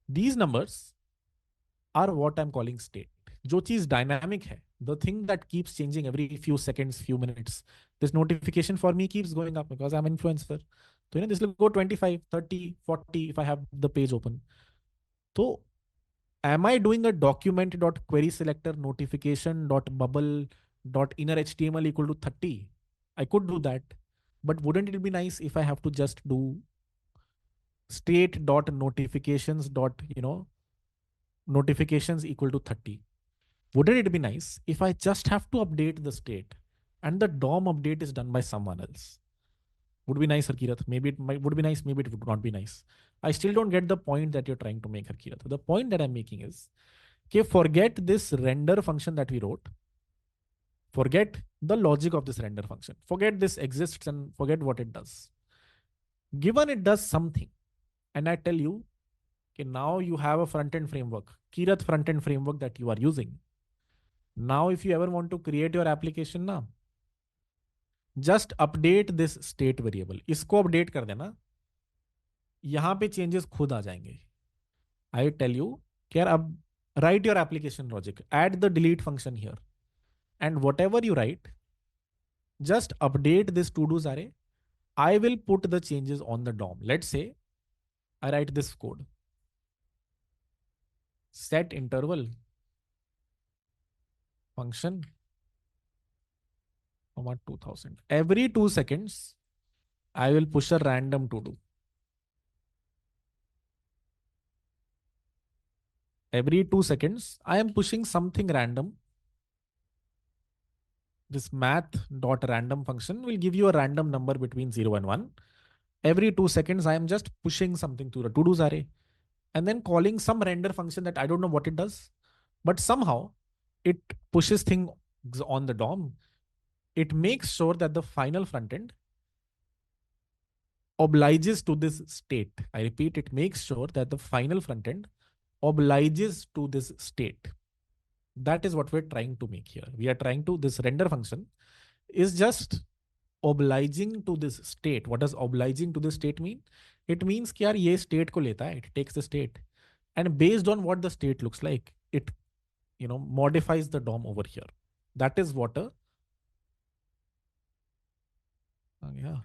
These numbers are what I'm calling state. जो चीज dynamic है, the thing that keeps changing every few seconds, few minutes. This notification for me keeps going up because I'm an influencer. So this will go 25, 30, 40 if I have the page open. So am I doing a document dot query selector notification dot bubble dot inner HTML equal to 30? I could do that, but wouldn't it be nice if I have to just do state dot notifications dot notifications equal to 30? Wouldn't it be nice if I just have to update the state and the DOM update is done by someone else? Would be nice, Harkirat. Maybe it would be nice, maybe it would not be nice. I still don't get the point that you're trying to make, Harkirat. The point that I'm making is, okay, forget this render function that we wrote. Forget the logic of this render function. Forget this exists and forget what it does. Given it does something, and I tell you, okay, now you have a front-end framework, Kirat front-end framework that you are using. Now, if you ever want to create your application now, just update this state variable. इसको update कर देना, यहाँ पे changes खुद आ जाएंगे. I tell you कि यार अब write your application logic, add the delete function here, and whatever you write, just update this to-dos array. I will put the changes on the DOM. Let's say I write this code. Set interval function 2000. Every 2 seconds, I will push a random to-do. Every 2 seconds, I am pushing something random. This math.random function will give you a random number between 0 and 1. Every 2 seconds, I am just pushing something to the to-dos array and then calling some render function that I don't know what it does, but somehow it pushes things on the DOM. It makes sure that the final front end obliges to this state. I repeat, it makes sure that the final front end obliges to this state. That is what we're trying to make here. We are trying to, this render function is just obliging to this state. What does obliging to the state mean? It means कि यार ये state को लेता है, it takes the state, and based on what the state looks like, it modifies the DOM over here. That is what a yeah.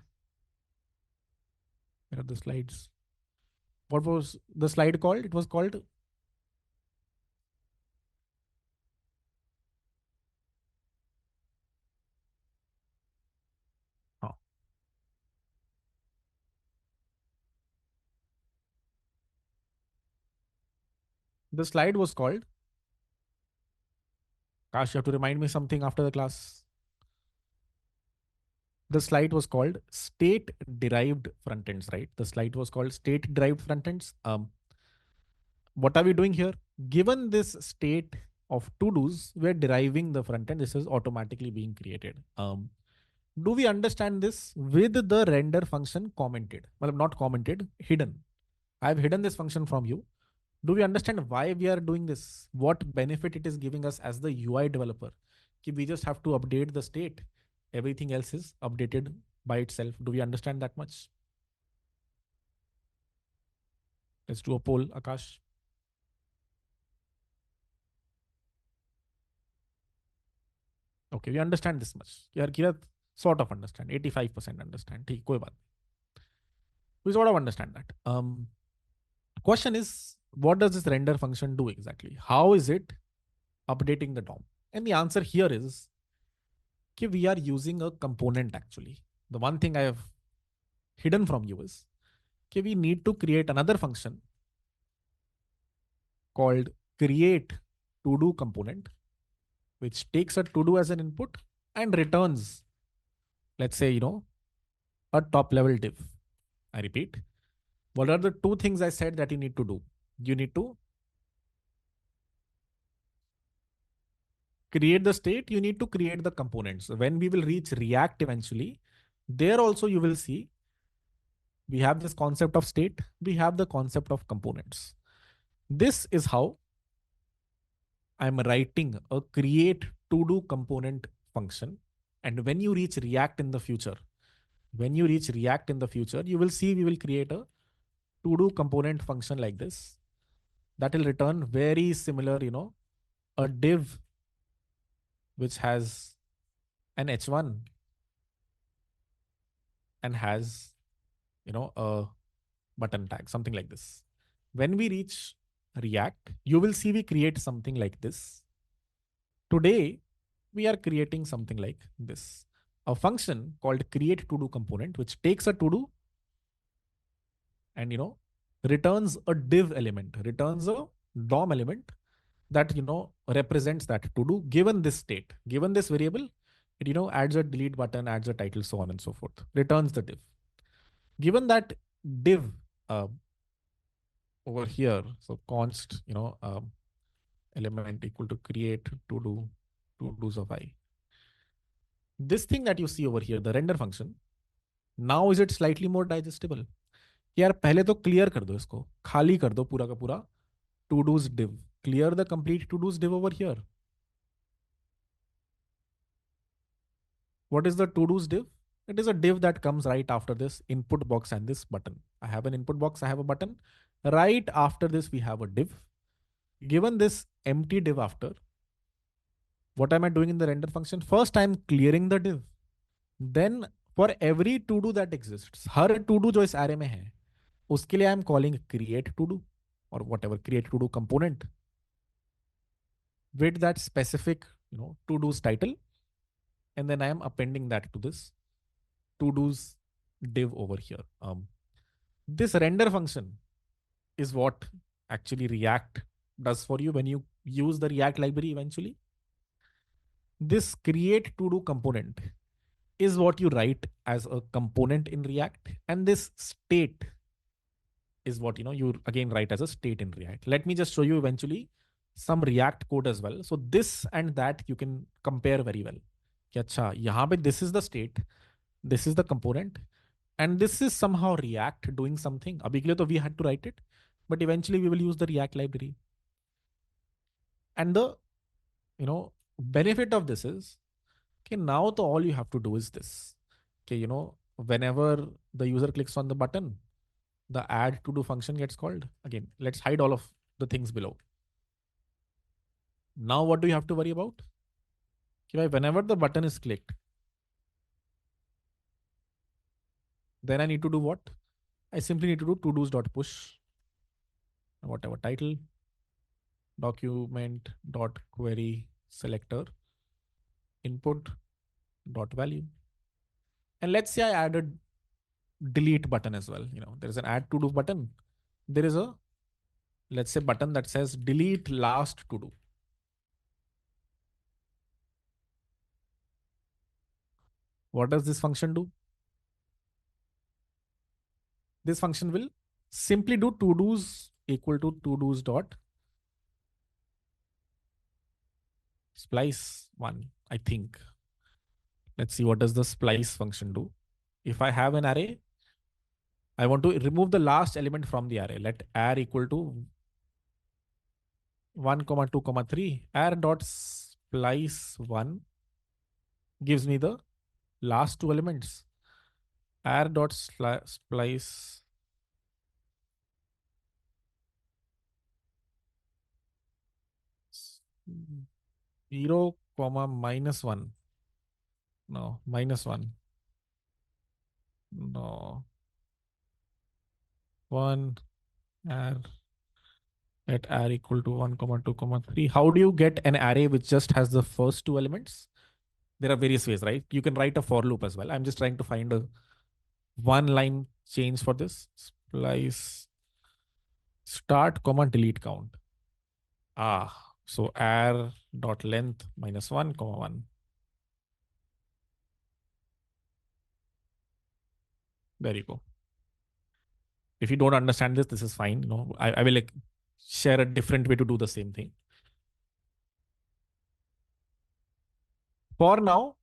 Where are the slides? What was the slide called? It was called the slide was called. Gosh, you have to remind me something after the class. The slide was called state derived frontends, right? The slide was called state derived frontends. What are we doing here? Given this state of to-dos, we're deriving the front end. This is automatically being created. Do we understand this with the render function commented? Well, not commented, hidden. I've hidden this function from you. Do we understand why we are doing this? What benefit it is giving us as the UI developer? We just have to update the state. Everything else is updated by itself. Do we understand that much? Let's do a poll, Akash. Okay, we understand this much. यार किरत sort of understand, 85% understand. ठीक, कोई बात नहीं. We sort of understand that. Question is, what does this render function do exactly? How is it updating the DOM? And the answer here is that we are using a component actually. The one thing I have hidden from you is that we need to create another function called create to do component, which takes a to do as an input and returns, let's say, a top level div. I repeat, what are the two things I said that you need to do? You need to create the state, you need to create the components. When we will reach React eventually, there also you will see We have this concept of state, we have the concept of components. This is how I'm writing a create to do component function. And when you reach React in the future, you will see we will create a to do component function like this that will return very similar, a div which has an h1 and has, a button tag, something like this. When we reach React, you will see we create something like this. Today, we are creating something like this. A function called create to do component, which takes a to do and, returns a div element, returns a DOM element that, represents that to do given this state, given this variable. It, adds a delete button, adds a title, so on and so forth, returns the div. Given that div uh, over here, so const, element equal to create to do's of I. This thing that you see over here, the render function, now is it slightly more digestible? यार पहले तो clear कर दो, इसको खाली कर दो पूरा का पूरा to do's div. Clear the complete to do's div over here. What is the to do's div? It is a div that comes right after this input box and this button. I have an input box, I have a button. Right after this, we have a div. Given this empty div after, what am I doing in the render function? First, I'm clearing the div. Then for every to do that exists, her to do जो इस array में है, उसके लिए I'm calling create to do or whatever create to do component with that specific, to do's title, and then I am appending that to this to do's div over here. This render function is what actually React does for you when you use the React library eventually. This create to do component is what you write as a component in React, and this state is what you again write as a state in React. Let me just show you eventually some React code as well. So this and that you can compare very well. कि अच्छा यहाँ पे this is the state, this is the component, and this is somehow React doing something. अभी के लिए तो we had to write it, but eventually we will use the React library. And the benefit of this is okay, now the all you have to do is this. Okay, whenever the user clicks on the button, the add to do function gets called. Again, let's hide all of the things below. Now what do you have to worry about? Okay, whenever the button is clicked, then I need to do what? I simply need to do to-dos.push, whatever title, document dot query selector input dot value. And let's say I added delete button as well. There's an add to do button. There is a, let's say, button that says delete last to do. What does this function do? This function will simply do to do's equal to do's dot splice one, I think. Let's see, what does the splice function do? If I have an array, I want to remove the last element from the array. Let arr equal to 1, 2, 3. Arr dot splice 1 gives me the last two elements. Arr dot splice 0, -1. No, -1. No. 1 arr at arr equal to 1, 2, 3. How do you get an array which just has the first two elements? There are various ways, right? You can write a for loop as well. I'm just trying to find a one line change for this. Splice start, delete count. So arr dot length -1, 1. There you go. If you don't understand this, this is fine. I will share a different way to do the same thing. For now,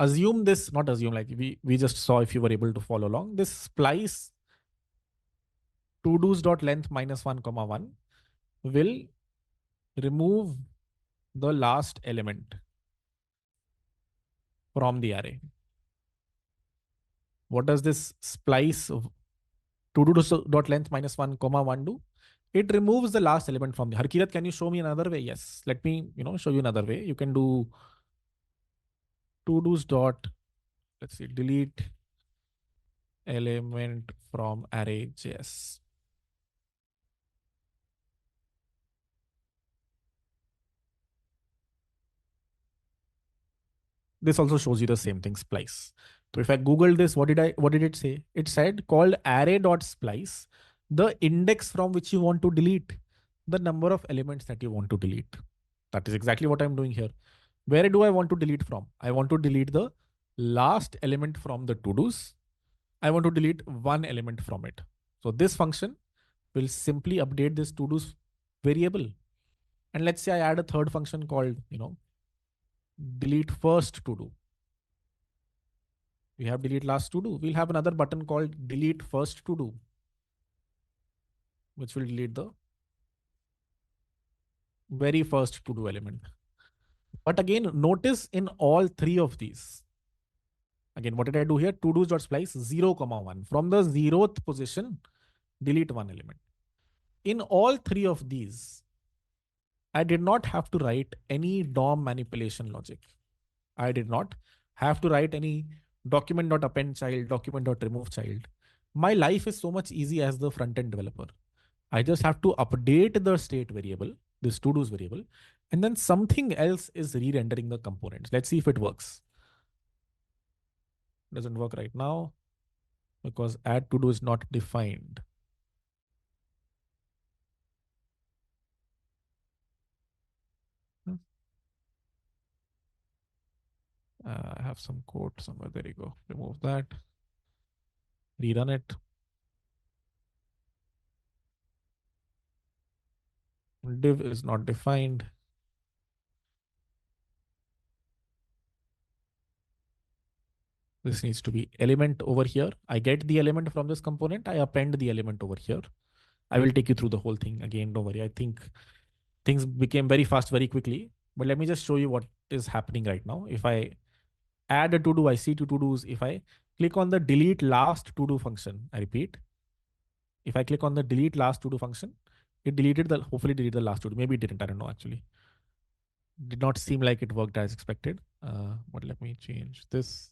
Assume this, not assume, like we just saw, if you were able to follow along, this splice to do's dot length minus 1 comma 1 will remove the last element from the array. What does this splice of to do dot length minus 1 comma 1 do? It removes the last element from the. Harkirat, can you show me another way? Yes, let me show you another way. You can do to do's dot, let's see, delete element from array js. This also shows you the same thing, splice. So if I Google this, what did it say? It said called array.splice, the index from which you want to delete, the number of elements that you want to delete. That is exactly what I'm doing here. Where do I want to delete from? I want to delete the last element from the to-dos. I want to delete one element from it. So this function will simply update this to-dos variable. And let's say I add a third function called, delete first to-do. We have delete last to do. We'll have another button called delete first to do, which will delete the very first to do element. But again, notice in all three of these, again, what did I do here? To do's dot splice 0, comma 1. From the 0th position, delete one element. In all three of these, I did not have to write any DOM manipulation logic. I did not have to write any document.append child, document.remove child. My life is so much easy as the front end developer. I just have to update the state variable, this to do's variable, and then something else is re-rendering the components. Let's see if it works. Doesn't work right now because add to do is not defined. I have some code somewhere. There you go. Remove that. Rerun it. Div is not defined. This needs to be element over here. I get the element from this component. I append the element over here. I will take you through the whole thing again. Don't worry. I think things became very fast very quickly. But let me just show you what is happening right now. If I add a to do, I see two to dos. If I click on the delete last to do function, I repeat, if I click on the delete last to do function, it deleted the, hopefully deleted the last to do. Maybe it didn't. I don't know actually. Did not seem like it worked as expected. But let me change this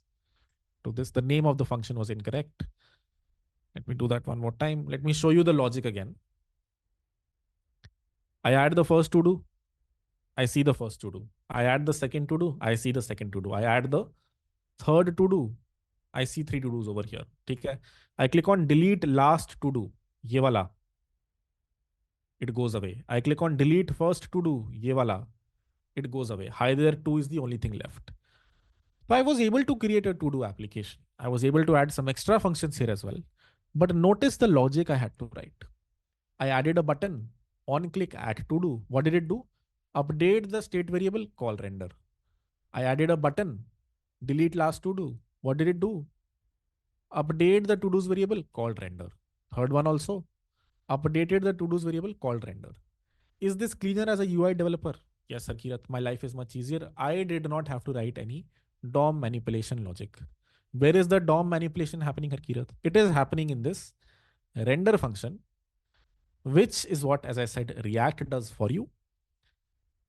to this. The name of the function was incorrect. Let me do that one more time. Let me show you the logic again. I add the first to do. I see the first to do. I add the second to do. I see the second to do. I add the third to do. I see three to dos over here. Okay. I click on delete last to do. Ye wala. It goes away. I click on delete first to do. Ye wala. It goes away. Hi there 2 is the only thing left. So I was able to create a to do application. I was able to add some extra functions here as well. But notice the logic I had to write. I added a button on click add to do. What did it do? Update the state variable, call render. I added a button, delete last to do. What did it do? Update the to do's variable, called render. Third one also, updated the to do's variable, called render. Is this cleaner as a UI developer? Yes, Sir Kirat, my life is much easier. I did not have to write any DOM manipulation logic. Where is the DOM manipulation happening, Harkirat? It is happening in this render function, which is what, as I said, React does for you.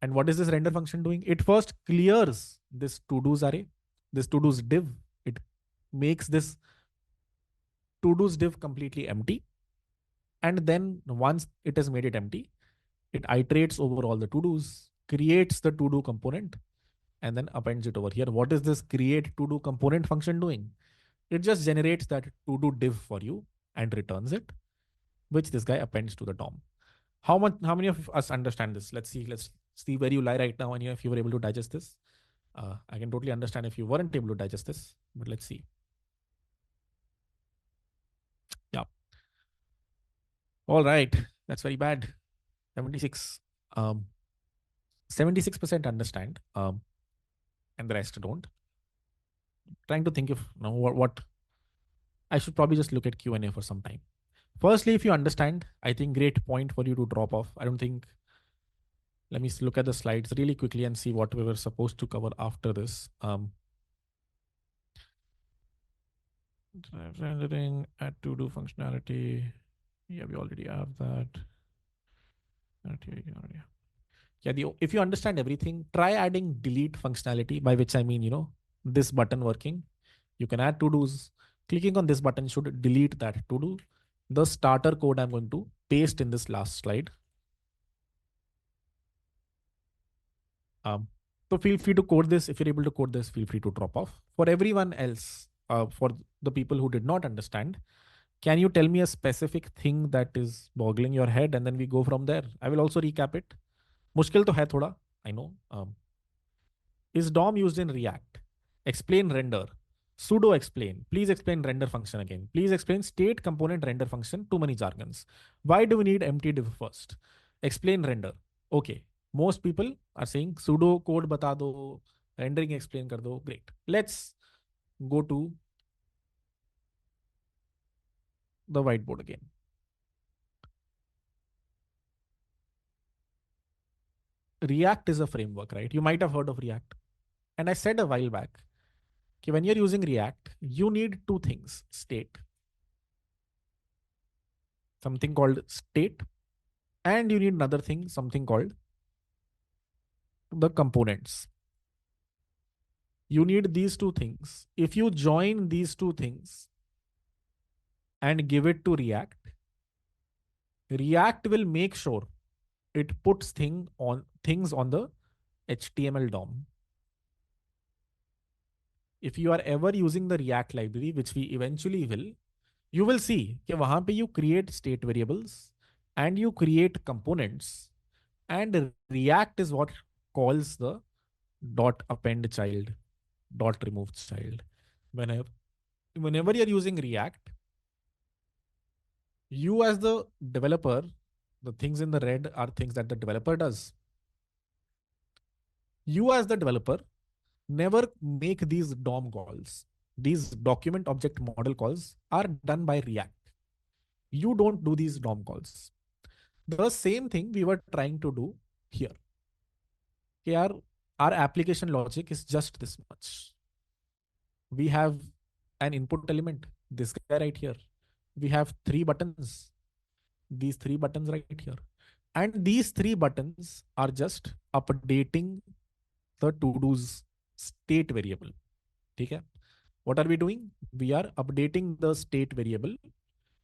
And what is this render function doing? It first clears this to-dos array, this to-dos div. It makes this to-dos div completely empty. And then once it has made it empty, it iterates over all the to-dos, creates the to-do component, and then appends it over here. What is this create to-do component function doing? It just generates that to-do div for you and returns it, which this guy appends to the DOM. How many of us understand this? Let's see where you lie right now, and if you were able to digest this. I can totally understand if you weren't able to digest this, but let's see. Yeah. All right. That's very bad. 76. 76% understand, and the rest don't. Trying to think if what I should probably just look at Q&A for some time. Firstly, if you understand, I think great point for you to drop off. I don't think. Let me look at the slides really quickly and see what we were supposed to cover after this. Rendering, add to do functionality. Yeah, we already have that. Yeah, if you understand everything, try adding delete functionality, by which I mean, this button working. You can add to dos. Clicking on this button should delete that to do. The starter code I'm going to paste in this last slide. Um, so feel free to code this. If you're able to code this, feel free to drop off. For everyone else, for the people who did not understand, can you tell me a specific thing that is boggling your head, and then we go from there? I will also recap it. मुश्किल तो है थोड़ा, I know. Is DOM used in React? Explain render. Sudo explain. Please explain render function again. Please explain state component render function. Too many jargons. Why do we need empty div first? Explain render. Okay. Most people are saying sudo code bata do, rendering explain kar do. Great. Let's go to the whiteboard again. React is a framework, right? You might have heard of React. And I said a while back, okay, when you're using React, you need two things: state, something called state, and you need another thing, something called the components. You need these two things. If you join these two things and give it to React, React will make sure it puts things on the HTML DOM. If you are ever using the React library, which we eventually will, you will see कि वहां पे you create state variables and you create components, and React is what calls the dot append child, dot remove child. Whenever whenever you're using React, you as the developer, the things in the red are things that the developer does. You as the developer never make these DOM calls. These document object model calls are done by React. You don't do these DOM calls. The same thing we were trying to do here. Here, our application logic is just this much. We have an input element, this guy right here. We have three buttons, these three buttons right here. And these three buttons are just updating the to-dos state variable. Okay? What are we doing? We are updating the state variable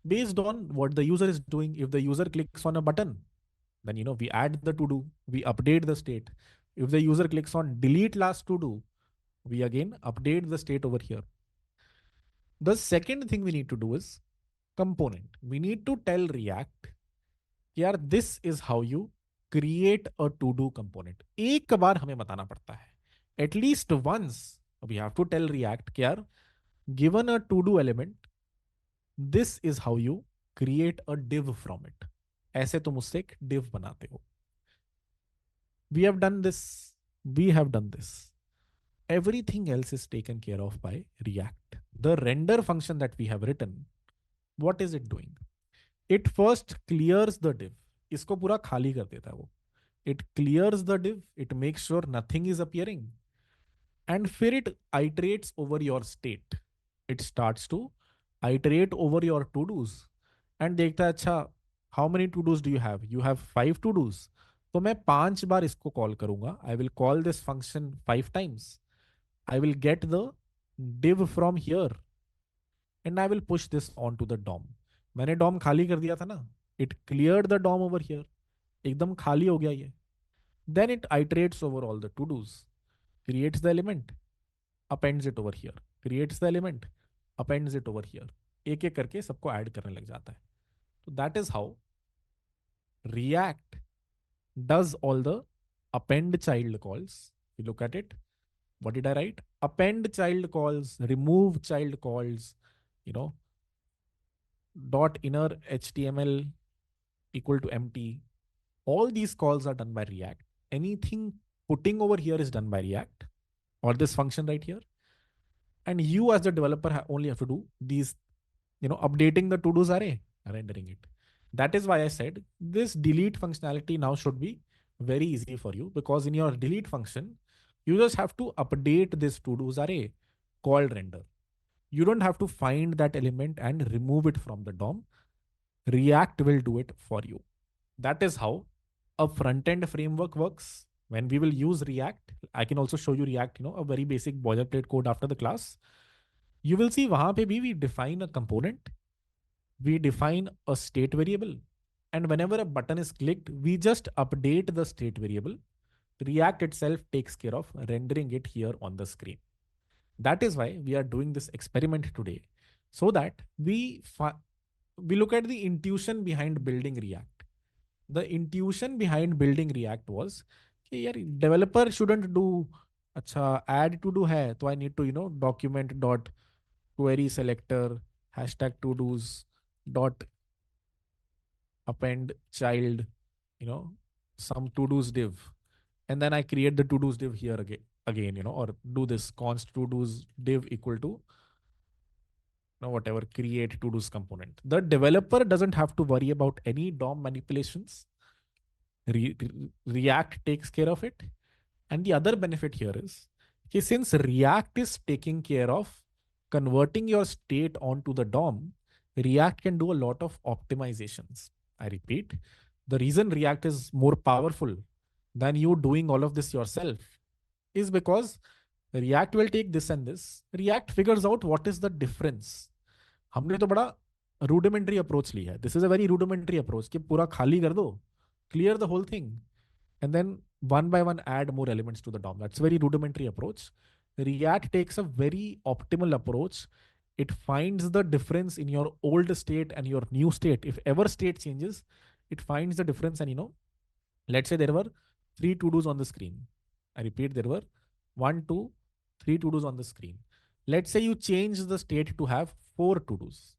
based on what the user is doing. If the user clicks on a button, then we add the to-do, we update the state. If the user clicks on delete last to-do, we again update the state over here. The second thing we need to do is component. We need to tell React, यार this is how you create a to do component. एक बार हमें बताना पड़ता है, at least once we have to tell React कि यार given a to do element, this is how you create a div from it. ऐसे तुम उससे एक div बनाते हो. We have done this. We have done this. Everything else is taken care of by React. The render function that we have written, what is it doing? It first clears the div. इसको पूरा खाली कर देता है वो. It clears the div. It makes sure nothing is appearing. And फिर it iterates over your state. It starts to iterate over your to-dos. And देखता है अच्छा, how many to-dos do you have? You have 5 to-dos. तो मैं 5 बार इसको call करूंगा. I will call this function 5 times. I will get the div from here and I will push this onto the DOM. मैंने DOM खाली कर दिया था ना. It cleared the DOM over here. एकदम खाली हो गया ये. Then it iterates over all the to-dos, creates the element, appends it over here, creates the element, appends it over here. एक एक करके सबको ऐड करने लग जाता है. So that is how React does all the append child calls. You look at it. What did I write? Append child calls, remove child calls, you know, dot inner HTML equal to empty. All these calls are done by React. Anything putting over here is done by React, or this function right here. And you as the developer only have to do these, updating the to-dos array, rendering it. That is why I said this delete functionality now should be very easy for you, because in your delete function, you just have to update this to-dos array called render. You don't have to find that element and remove it from the DOM. React will do it for you. That is how a front-end framework works. When we will use React, I can also show you React, a very basic boilerplate code after the class. You will see wahan pe bhi we define a component, we define a state variable, and whenever a button is clicked, we just update the state variable. React itself takes care of rendering it here on the screen. That is why we are doing this experiment today, so that we look at the intuition behind building React. The intuition behind building React was कि यार developer shouldn't do, अच्छा add to do है तो I need to document dot query selector hashtag to do's dot append child, you know some to do's div, and then I create the to do's div here again, or do this const to do's div equal to whatever create to do's component. The developer doesn't have to worry about any DOM manipulations. React takes care of it. And the other benefit here is कि since React is taking care of converting your state onto the DOM, React can do a lot of optimizations. I repeat, the reason React is more powerful than you doing all of this yourself is because React will take this and this. React figures out what is the difference. हमने तो बड़ा rudimentary approach लिया है. This is a very rudimentary approach कि पूरा खाली कर दो, clear the whole thing, and then one by one add more elements to the DOM. That's a very rudimentary approach. React takes a very optimal approach. It finds the difference in your old state and your new state. If ever state changes, it finds the difference. And let's say there were three to dos on the screen. I repeat, there were one, two, three to dos on the screen. Let's say you change the state to have four to dos.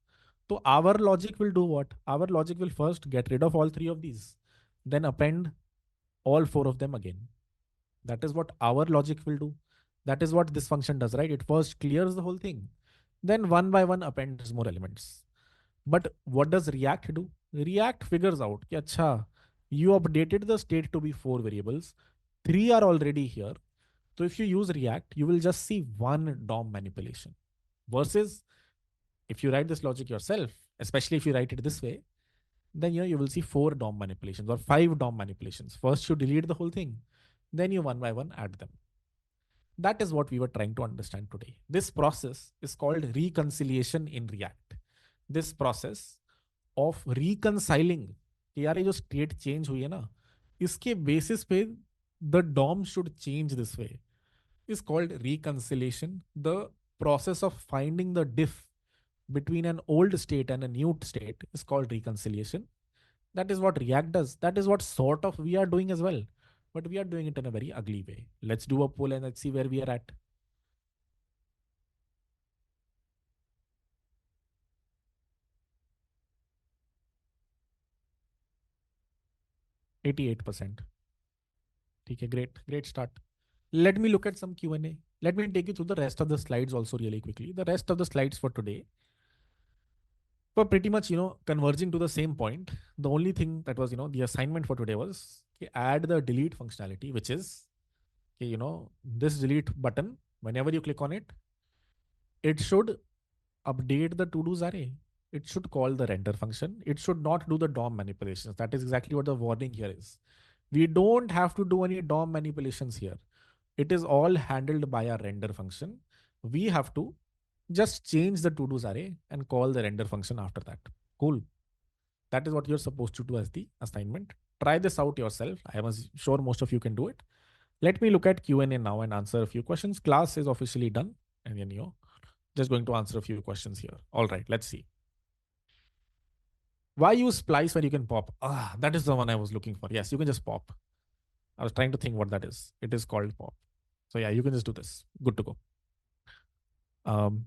So our logic will do what? Our logic will first get rid of all three of these, then append all four of them again. That is what our logic will do. That is what this function does, right? It first clears the whole thing, then one by one appends more elements. But what does React do? React figures out कि अच्छा, you updated the state to be four variables, three are already here. So if you use React, you will just see one DOM manipulation. Versus if you write this logic yourself, especially if you write it this way, then you will see four DOM manipulations or five DOM manipulations. First, you delete the whole thing, then you one by one add them. That is what we were trying to understand today. This process is called reconciliation in React. This process of reconciling कि यार ये जो state change हुई है ना, इसके basis पे the DOM should change this way is called reconciliation. The process of finding the diff between an old state and a new state is called reconciliation. That is what React does. That is what sort of we are doing as well. But we are doing it in a very ugly way. Let's do a poll and let's see where we are at. 88%. Okay, great start. Let me look at some Q&A. Let me take you through the rest of the slides also really quickly. The rest of the slides for today were pretty much, converging to the same point. The only thing that was, the assignment for today was add the delete functionality, which is, this delete button, whenever you click on it, it should update the to-dos array. It should call the render function. It should not do the DOM manipulations. That is exactly what the warning here is. We don't have to do any DOM manipulations here. It is all handled by our render function. We have to just change the to-dos array and call the render function after that. Cool. That is what you're supposed to do as the assignment. Try this out yourself. I am sure most of you can do it. Let me look at Q&A now and answer a few questions. Class is officially done. And then, just going to answer a few questions here. All right, let's see. Why use splice when you can pop? That is the one I was looking for. Yes, you can just pop. I was trying to think what that is. It is called pop. So yeah, you can just do this. Good to go. Um,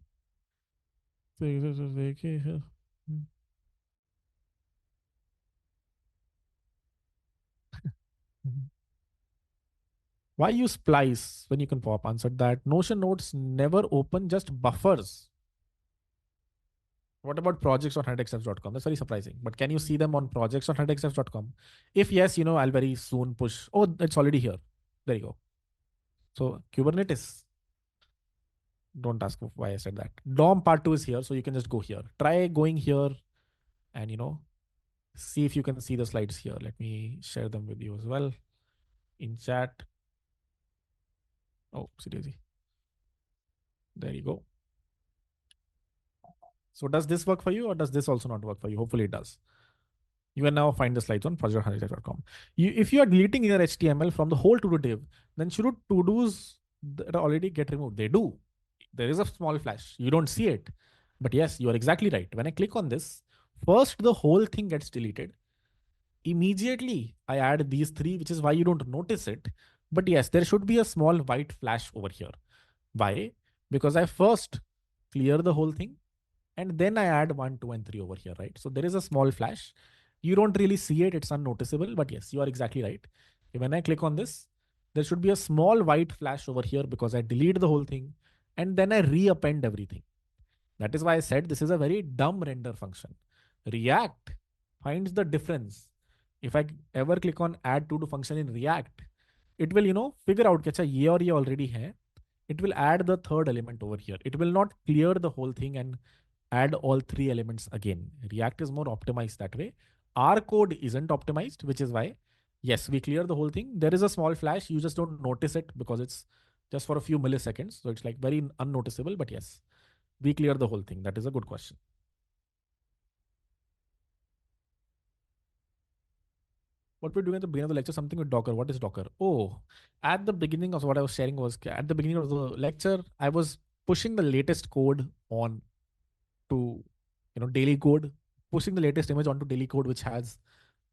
Why use splice when you can pop? Answered that. Notion notes never open, just buffers. What about projects on 100xfs.com? That's very surprising. But can you see them on projects on 100xfs.com? If yes, I'll very soon push. Oh, it's already here. There you go. So Kubernetes. Don't ask why I said that. DOM part 2 is here. So you can just go here. Try going here and, see if you can see the slides here. Let me share them with you as well in chat. Oh, seriously. There you go. So does this work for you or does this also not work for you? Hopefully it does. You can now find the slides on project100.com. If you are deleting your HTML from the whole to-do div, then should to-dos that already get removed? They do. There is a small flash. You don't see it. But yes, you are exactly right. When I click on this, first the whole thing gets deleted. Immediately, I add these three, which is why you don't notice it. But yes, there should be a small white flash over here. Why? Because I first clear the whole thing and then I add 1, 2, and 3 over here, right? So there is a small flash. You don't really see it, it's unnoticeable, but yes, you are exactly right. When I click on this, there should be a small white flash over here because I delete the whole thing and then I reappend everything. That is why I said this is a very dumb render function. React finds the difference. If I ever click on add to do function in React, it will, figure out कि अच्छा ये और ये already है. It will add the third element over here. It will not clear the whole thing and add all three elements again. React is more optimized that way. Our code isn't optimized, which is why, yes, we clear the whole thing. There is a small flash. You just don't notice it because it's just for a few milliseconds. So it's like very unnoticeable, but yes, we clear the whole thing. That is a good question. What we're doing at the beginning of the lecture, something with Docker. What is Docker? Oh, at the beginning of what I was sharing was at the beginning of the lecture, I was pushing the latest code on to, daily code, pushing the latest image onto daily code, which has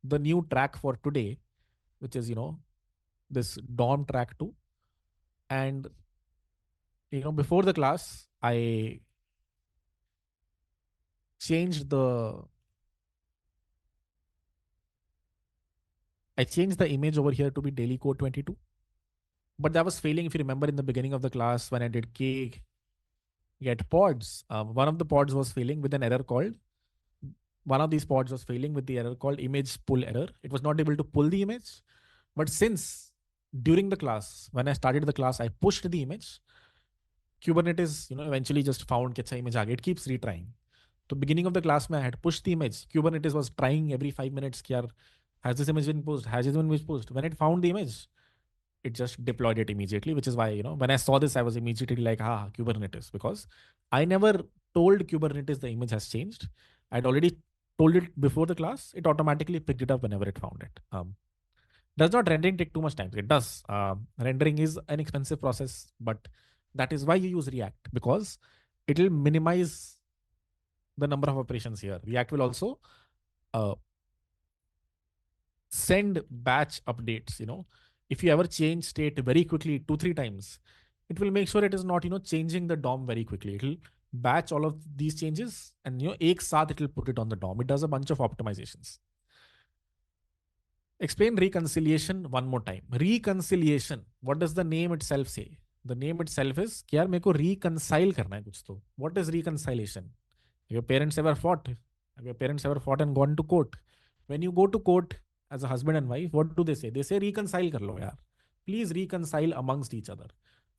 the new track for today, which is, this Dom track 2. And, before the class, changed the I changed the image over here to be daily code 22. But that was failing. If you remember in the beginning of the class when I did K get pods, one of the pods was failing with an error called one of these pods was failing with the error called image pull error. It was not able to pull the image. But since during the class, when I started the class, I pushed the image, Kubernetes, eventually just found that image again. It keeps retrying. So beginning of the class, I had pushed the image. Kubernetes was trying every 5 minutes. Has this image been pushed? Has this image been pushed? When it found the image, it just deployed it immediately, which is why, when I saw this, I was immediately like, Kubernetes, because I never told Kubernetes the image has changed. I'd already told it before the class. It automatically picked it up whenever it found it. Does not rendering take too much time? It does. Rendering is an expensive process, but that is why you use React, because it will minimize the number of operations here. React will also uh, send batch updates. If you ever change state very quickly 2 3 times, it will make sure it is not changing the DOM very quickly. It will batch all of these changes and ek saath it will put it on the DOM. It does a bunch of optimizations. Explain reconciliation one more time. Reconciliation, what does the name itself say? The name itself is कि यार मेरे को reconcile करना है कुछ तो. What is reconciliation? Your parents ever fought? Have your parents ever fought and gone to court? When you go to court as a husband and wife, what do they say? They say reconcile कर लो यार. Please reconcile amongst each other.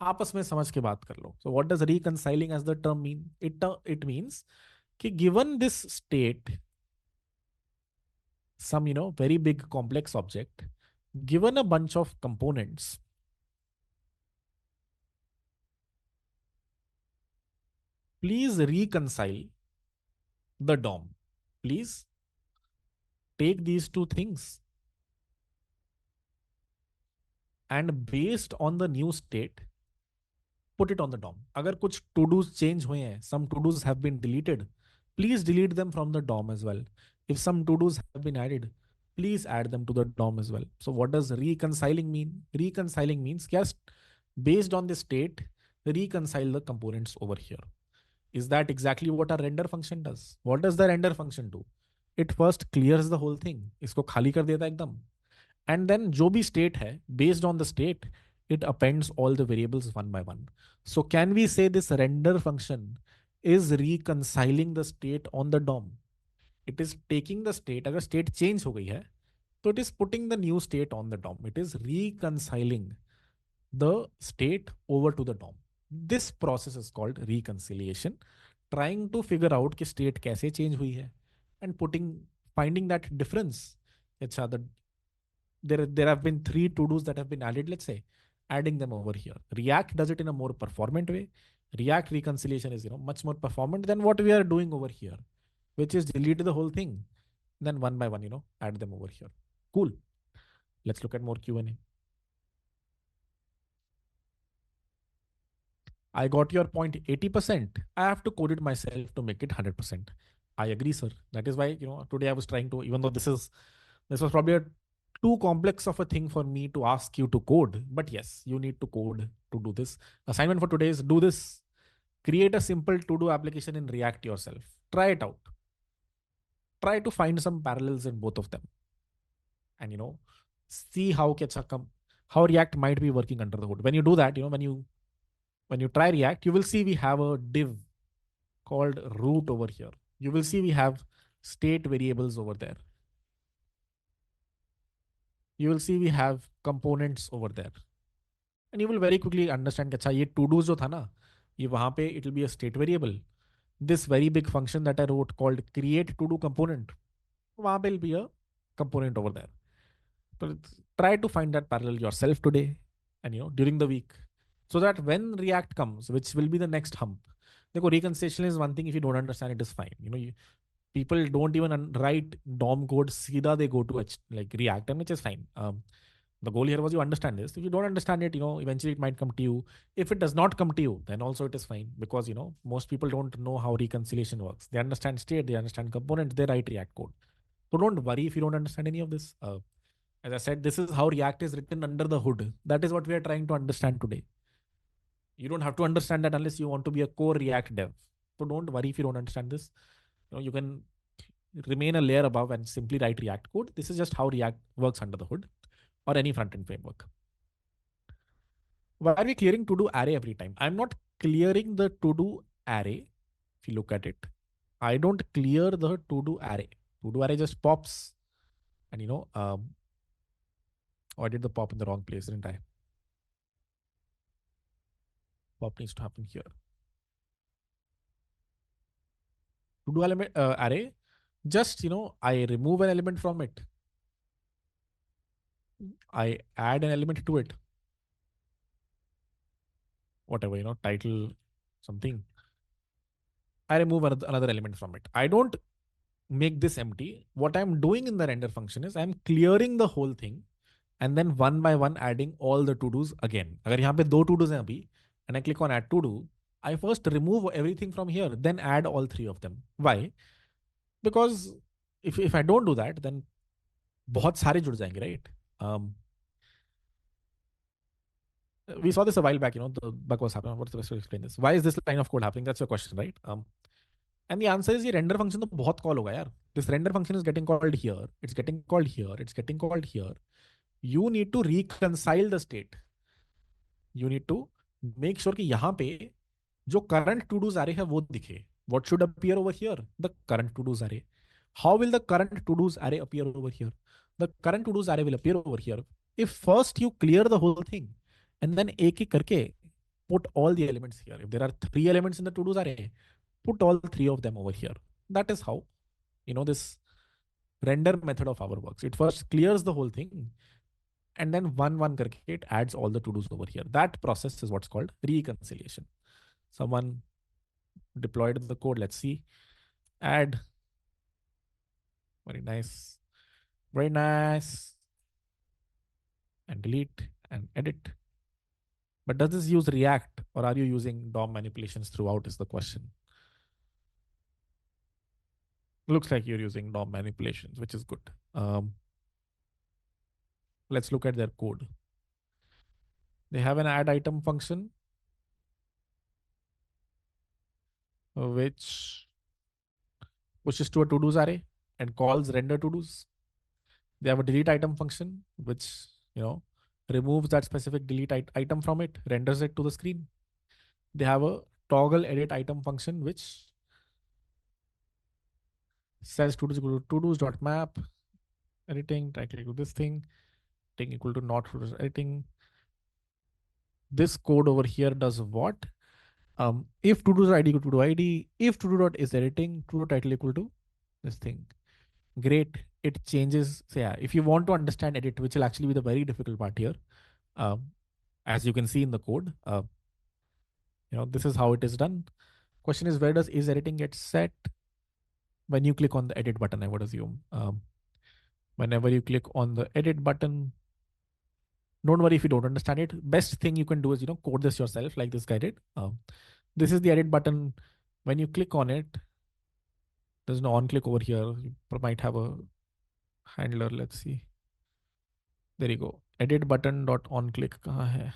आपस में समझ के बात कर लो. So what does reconciling as the term mean? It means कि given this state, some very big complex object, given a bunch of components, please reconcile the DOM. Please take these two things and based on the new state, put it on the DOM. अगर कुछ to do's change हुए हैं, some to do's have been deleted, please delete them from the DOM as well. If some to do's have been added, please add them to the DOM as well. So what does reconciling mean? Reconciling means just based on the state, reconcile the components over here. Is that exactly what our render function does? What does the render function do? It first clears the whole thing. इसको खाली कर देता है एकदम. And then जो भी state है, based on the state, it appends all the variables one by one. So can we say this render function is reconciling the state on the DOM? It is taking the state, अगर state change हो गई है, so it is putting the new state on the DOM. It is reconciling the state over to the DOM. This process is called reconciliation, trying to figure out कि state कैसे change हुई है and finding that difference. अच्छा, there have been three to-dos that have been added, let's say, adding them over here. React does it in a more performant way. React reconciliation is, much more performant than what we are doing over here, which is delete the whole thing, then one by one, add them over here. Cool. Let's look at more Q&A. I got your point 80%. I have to code it myself to make it 100%. I agree, sir. That is why, today I was trying to, even though this was probably a too complex of a thing for me to ask you to code, but yes, you need to code to do this. Assignment for today is do this. Create a simple to-do application in React yourself. Try it out. Try to find some parallels in both of them, and see how React might be working under the hood. When you do that, when you try React, you will see we have a div called root over here. You will see we have state variables over there. You will see we have components over there. And you will very quickly understand that ये to do जो था ना, ये वहाँ पे it will be a state variable. This very big function that I wrote called create to do component, वहाँ पे will be a component over there. So try to find that parallel yourself today and during the week, so that when React comes, which will be the next hump. देखो, reconciliation is one thing. If you don't understand it, is fine. People don't even write DOM code. सीधा they go to like React, and which is fine. The goal here was you understand this. If you don't understand it, eventually it might come to you. If it does not come to you, then also it is fine, because most people don't know how reconciliation works. They understand state, they understand components, they write React code. So don't worry if you don't understand any of this. As I said, this is how React is written under the hood. That is what we are trying to understand today. You don't have to understand that unless you want to be a core React dev. So don't worry if you don't understand this. You can remain a layer above and simply write React code. This is just how React works under the hood, or any front-end framework. Why are we clearing to-do array every time? I'm not clearing the to-do array. If you look at it, I don't clear the to-do array. To-do array just pops, and oh, I did the pop in the wrong place, didn't I? Pop needs to happen here. To-do element array, just I remove an element from it. I add an element to it. Whatever, title, something. I remove another element from it. I don't make this empty. What I'm doing in the render function is I'm clearing the whole thing and then one by one adding all the to-dos again. अगर यहाँ पे दो to-dos हैं अभी, and I click on add to-do, I first remove everything from here, then add all three of them. Why? Because if I don't do that, then बहुत सारे जुड़ जाएंगे, right? We saw this a while back, the bug was happening. What's the best way to explain this? Why is this line of code happening? That's your question, right? And the answer is ये render function तो बहुत call होगा यार. This render function is getting called here. It's getting called here. It's getting called here. You need to reconcile the state. You need to make sure कि यहाँ पे जो current to do's array है वो दिखे. What should appear over here? The current to do's array. How will the current to do's array appear over here? The current to do's array will appear over here if first you clear the whole thing and then एक एक करके put all the elements here. If there are 3 elements in the to do's array, put all 3 of them over here. That is how this render method of our works. It first clears the whole thing and then one karke it adds all the to-dos over here. That process is what's called reconciliation. Someone deployed the code. Let's see. Add. Very nice. Very nice. And delete and edit. But does this use React, or are you using DOM manipulations throughout is the question. Looks like you're using DOM manipulations, which is good. Let's look at their code. They have an add item function, which pushes to a to-dos array and calls render to-dos. They have a delete item function, which, removes that specific delete item from it, renders it to the screen. They have a toggle edit item function which says to-dos dot map editing, right click to this thing, thing equal to not to editing. This code over here does what? If to-dos ID equal to to-do ID, if to-do dot is editing, to-do title equal to this thing. Great. It changes. So yeah, if you want to understand edit, which will actually be the very difficult part here, um, as you can see in the code, this is how it is done. Question is, where does is editing get set? When you click on the edit button, I would assume. Whenever you click on the edit button, don't worry if you don't understand it. Best thing you can do is, code this yourself like this guy did. This is the edit button. When you click on it, there's no on click over here. You might have a handler. Let's see. There you go. Edit button dot on click. कहाँ है?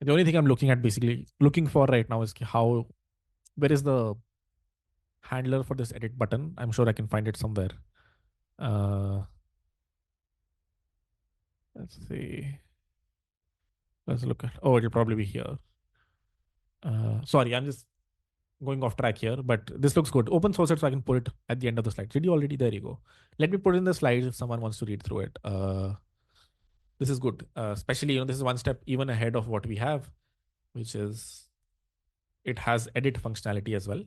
The only thing I'm looking at, basically looking for right now, is where is the handler for this edit button? I'm sure I can find it somewhere. Uh, let's see. Let's look at. Oh, it'll probably be here. Sorry, I'm just going off track here, but this looks good. Open source it so I can put it at the end of the slide. Did you already? There you go. Let me put in the slides if someone wants to read through it. This is good. Especially, this is one step even ahead of what we have, which is it has edit functionality as well,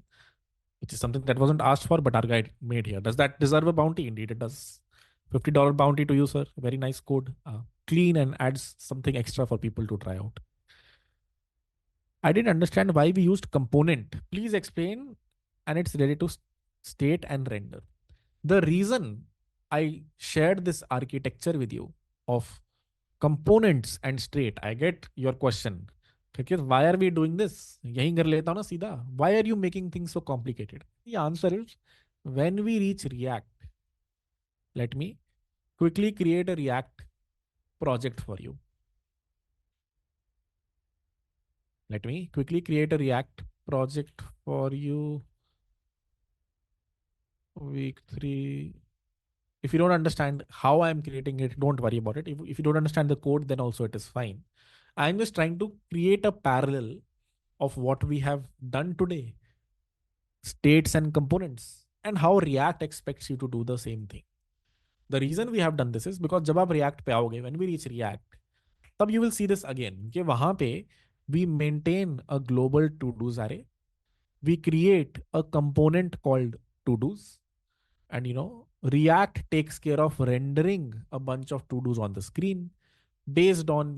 which is something that wasn't asked for, but our guide made here. Does that deserve a bounty? Indeed, it does. $50 bounty to you, sir. Very nice code. Clean and adds something extra for people to try out. I didn't understand why we used component. Please explain. And it's related to state and render. The reason I shared this architecture with you of components and state, I get your question. Because why are we doing this? यहीं कर लेता हूं ना सीधा. Why are you making things so complicated? The answer is, when we reach React, let me quickly create a React project for you. Let me quickly create a React project for you. Week 3. If you don't understand how I'm creating it, don't worry about it. If you don't understand the code, then also it is fine. I'm just trying to create a parallel of what we have done today, states and components, and how React expects you to do the same thing. The reason we have done this is because जब आप React पे आओगे, when we reach React, तब you will see this again. कि वहाँ पे we maintain a global to-dos array. We create a component called to-dos. And React takes care of rendering a bunch of to-dos on the screen based on,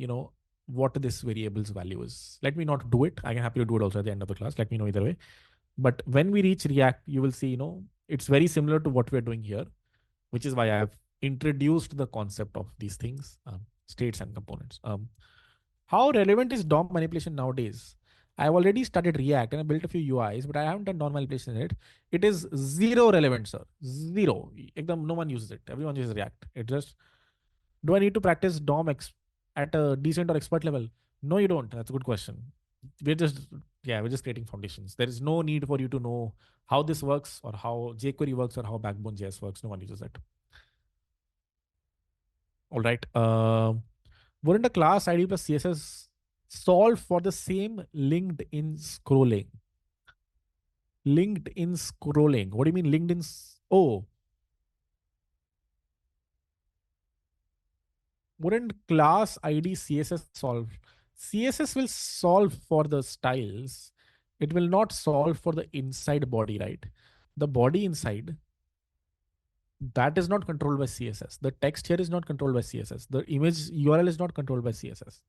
what this variable's value is. Let me not do it. I can happy to do it also at the end of the class. Let me know either way. But when we reach React, you will see, it's very similar to what we're doing here, which is why I've introduced the concept of these things, states and components. How relevant is DOM manipulation nowadays? I've already studied React and I built a few UIs, but I haven't done DOM manipulation in it. It is zero relevant, sir. Zero. No one uses it. Everyone uses React. It just, do I need to practice DOM at a decent or expert level? No, you don't. That's a good question. We're just creating foundations. There is no need for you to know how this works or how jQuery works or how Backbone JS works. No one uses it. All right. Wouldn't a class ID plus CSS solve for the same linked in scrolling? Linked in scrolling. What do you mean linked in? Oh, wouldn't class ID CSS solve? CSS will solve for the styles. It will not solve for the inside body, right? The body inside, that is not controlled by CSS. The text here is not controlled by CSS. The image URL is not controlled by CSS.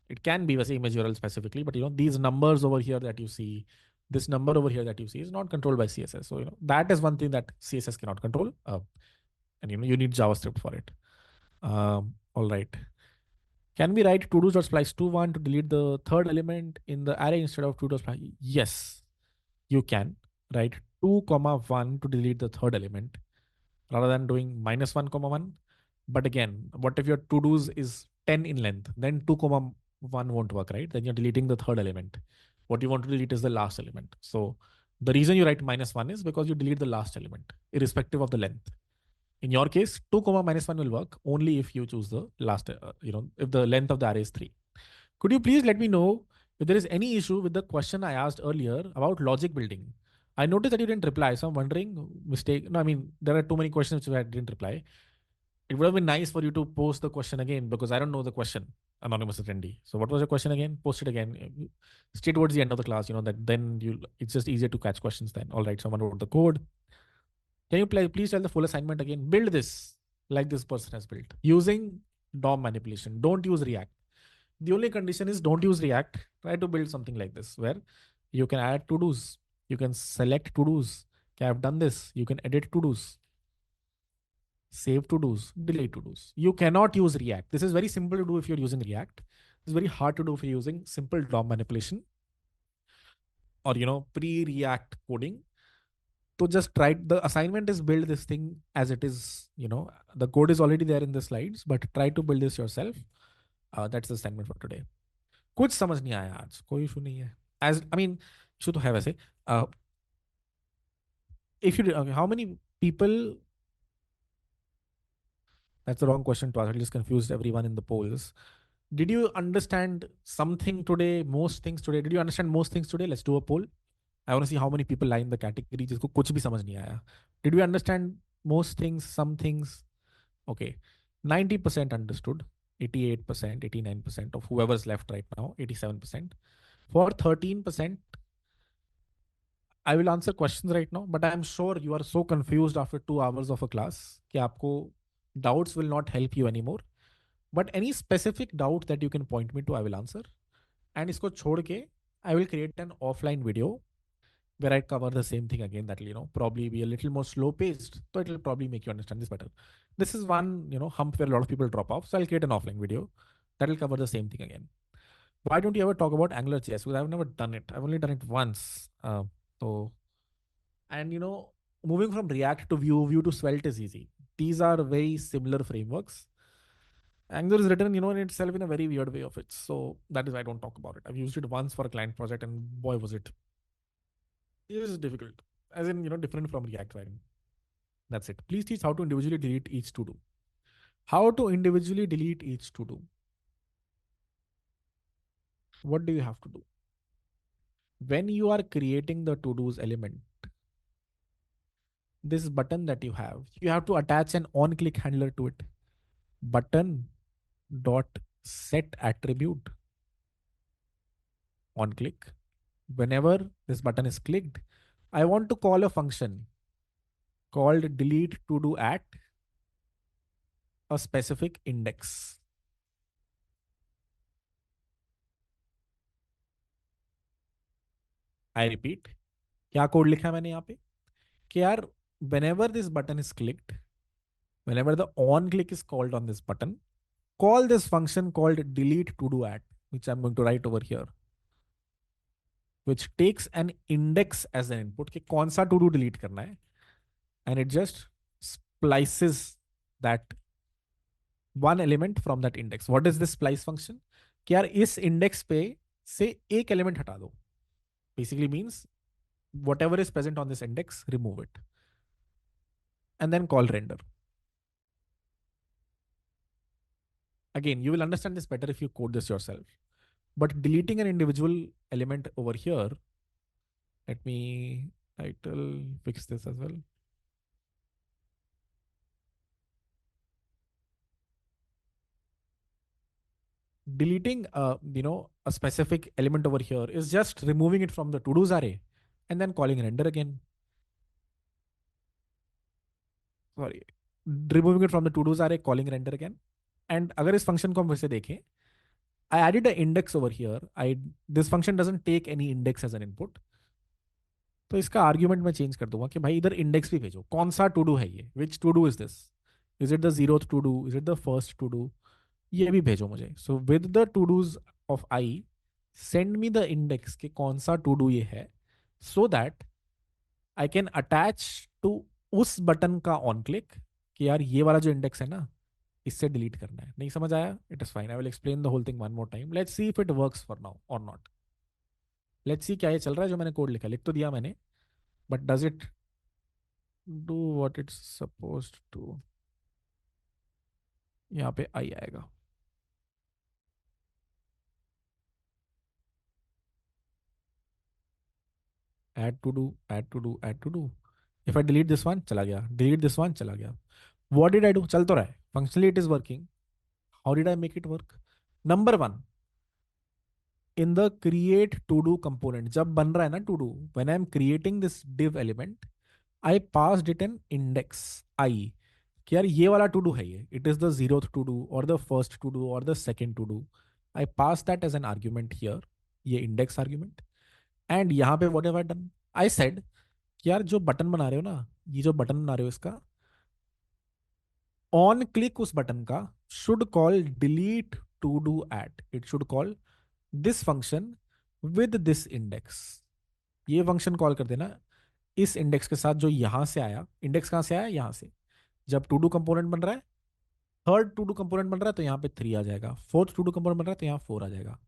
It can be the image URL specifically, but these numbers over here that you see, this number over here that you see is not controlled by CSS. So that is one thing that CSS cannot control, and you need JavaScript for it. All right. Can we write to-dos.splice to one to delete the third element in the array instead of to-dos.splice? Yes, you can write 2, 1 to delete the third element rather than doing -1, 1. But again, what if your to-dos is 10 in length? Then 2, 1 won't work, right? Then you're deleting the third element. What you want to delete is the last element. So The reason you write -1 is because you delete the last element, irrespective of the length. In your case, 2 comma -1 will work only if you choose the last, if the length of the array is 3. Could you please let me know if there is any issue with the question I asked earlier about logic building? I noticed that you didn't reply, so I'm wondering, mistake. No, I mean, there are too many questions which I didn't reply. It would have been nice for you to post the question again because I don't know the question, anonymous attendee. So what was your question again? Post it again. Stay towards the end of the class, that then it's just easier to catch questions then. All right, someone wrote the code. Can you please tell the full assignment again? Build this like this person has built using DOM manipulation. Don't use React. The only condition is don't use React. Try to build something like this where you can add to-dos. You can select to-dos. Okay, I've done this. You can edit to-dos, save to-dos, delete to-dos. You cannot use React. This is very simple to do if you're using React. It's very hard to do if you're using simple DOM manipulation or, pre-React coding. So just try. The assignment is build this thing as it is. The code is already there in the slides, but try to build this yourself. That's the assignment for today. कुछ समझ नहीं आया आज, कोई issue नहीं है. As I mean, issue तो है वैसे. If you how many people? That's the wrong question to ask. I just confused everyone in the polls. Did you understand something today? Most things today. Did you understand most things today? Let's do a poll. I want to see how many people lie in the category जिसको कुछ भी समझ नहीं आया. Did we understand most things, some things? Okay. 90% understood. 88%, 89% of whoever's left right now, 87%. For 13%, I will answer questions right now, but I'm sure you are so confused after 2 hours of a class कि आपको doubts will not help you anymore. But any specific doubt that you can point me to, I will answer. And इसको छोड़ के, I will create an offline video where I cover the same thing again. That will, probably be a little more slow paced. So it will probably make you understand this better. This is one, hump where a lot of people drop off. So I'll create an offline video that will cover the same thing again. Why don't you ever talk about AngularJS? Because I've never done it. I've only done it once. And moving from React to Vue to Svelte is easy. These are very similar frameworks. Angular is written, in itself in a very weird way of it. So that is why I don't talk about it. I've used it once for a client project and boy, was it difficult. As in, different from React writing. That's it. Please teach how to individually delete each to-do. How to individually delete each to-do. What do you have to do? When you are creating the to-dos element, this button that you have to attach an on-click handler to it. Button dot set attribute on click. Whenever this button is clicked, I want to call a function called delete to do at a specific index. I repeat, क्या code लिखा है मैंने यहाँ पे कि यार whenever this button is clicked, whenever the on click is called on this button, call this function called delete to do at, which I'm going to write over here, which takes an index as an input कि कौन सा to do delete करना है, and it just splices that one element from that index. What is this splice function? कि यार इस index पे से एक element हटा दो. Basically means whatever is present on this index, remove it. And then call render. Again, you will understand this better if you code this yourself. But deleting an individual element over here, let me title fix this as well. Deleting a specific element over here is just removing it from the to-dos array and then calling render again. Sorry, removing it from the to-dos array, calling render again. And अगर इस function को हम वैसे देखें, I added an index over here. This function doesn't take any index as an input. तो इसका argument मैं change कर दूंगा कि भाई इधर इंडेक्स भी भेजो. कौन सा टू डू है ये? Which to do is this? Is it the 0th to do? Is it the first to do? ये भी भेजो मुझे. So with the to dos of I, send me the index कि कौन सा टू डू ये है, so that I can attach to उस बटन का ऑन क्लिक कि यार ये वाला जो इंडेक्स है ना, इससे डिलीट करना है. नहीं समझ आया? It is fine. I will explain the whole thing one more time. Let's see if it works for now और नॉट. लेट्स सी क्या ये चल रहा है जो मैंने कोड लिखा. लिख तो दिया मैंने. but does it do what it's supposed to? यहाँ पे आई आएगा. Add to do, add to do, add to do. If I delete this one, चला गया. Delete this one, चला गया. What did I do? चल तो रहा है. Functionally, it is working. How did I make it work? Number one, in the create to do component, जब बन रहा है ना to do, when I am creating this div element, I passed it an index I. कि यार ये वाला to do है ये. It is the 0th to do or the first to do or the second to do. I pass that as an argument here. ये index argument. And यहाँ पे what have I done? I said कि यार जो button बना रहे हो ना, ये जो बटन बना रहे हो इसका ऑन क्लिक उस बटन का should call delete to do it. It should call this function with this index. ये फंक्शन कॉल कर देना इस इंडेक्स के साथ जो यहां से आया. इंडेक्स कहां से आया? यहां से. जब टू डू कंपोनेंट बन रहा है, थर्ड टू डू कंपोनेंट बन रहा है तो यहां पे 3 आ जाएगा. फोर्थ टू डू कंपोनेंट बन रहा है तो यहां 4 आ जाएगा.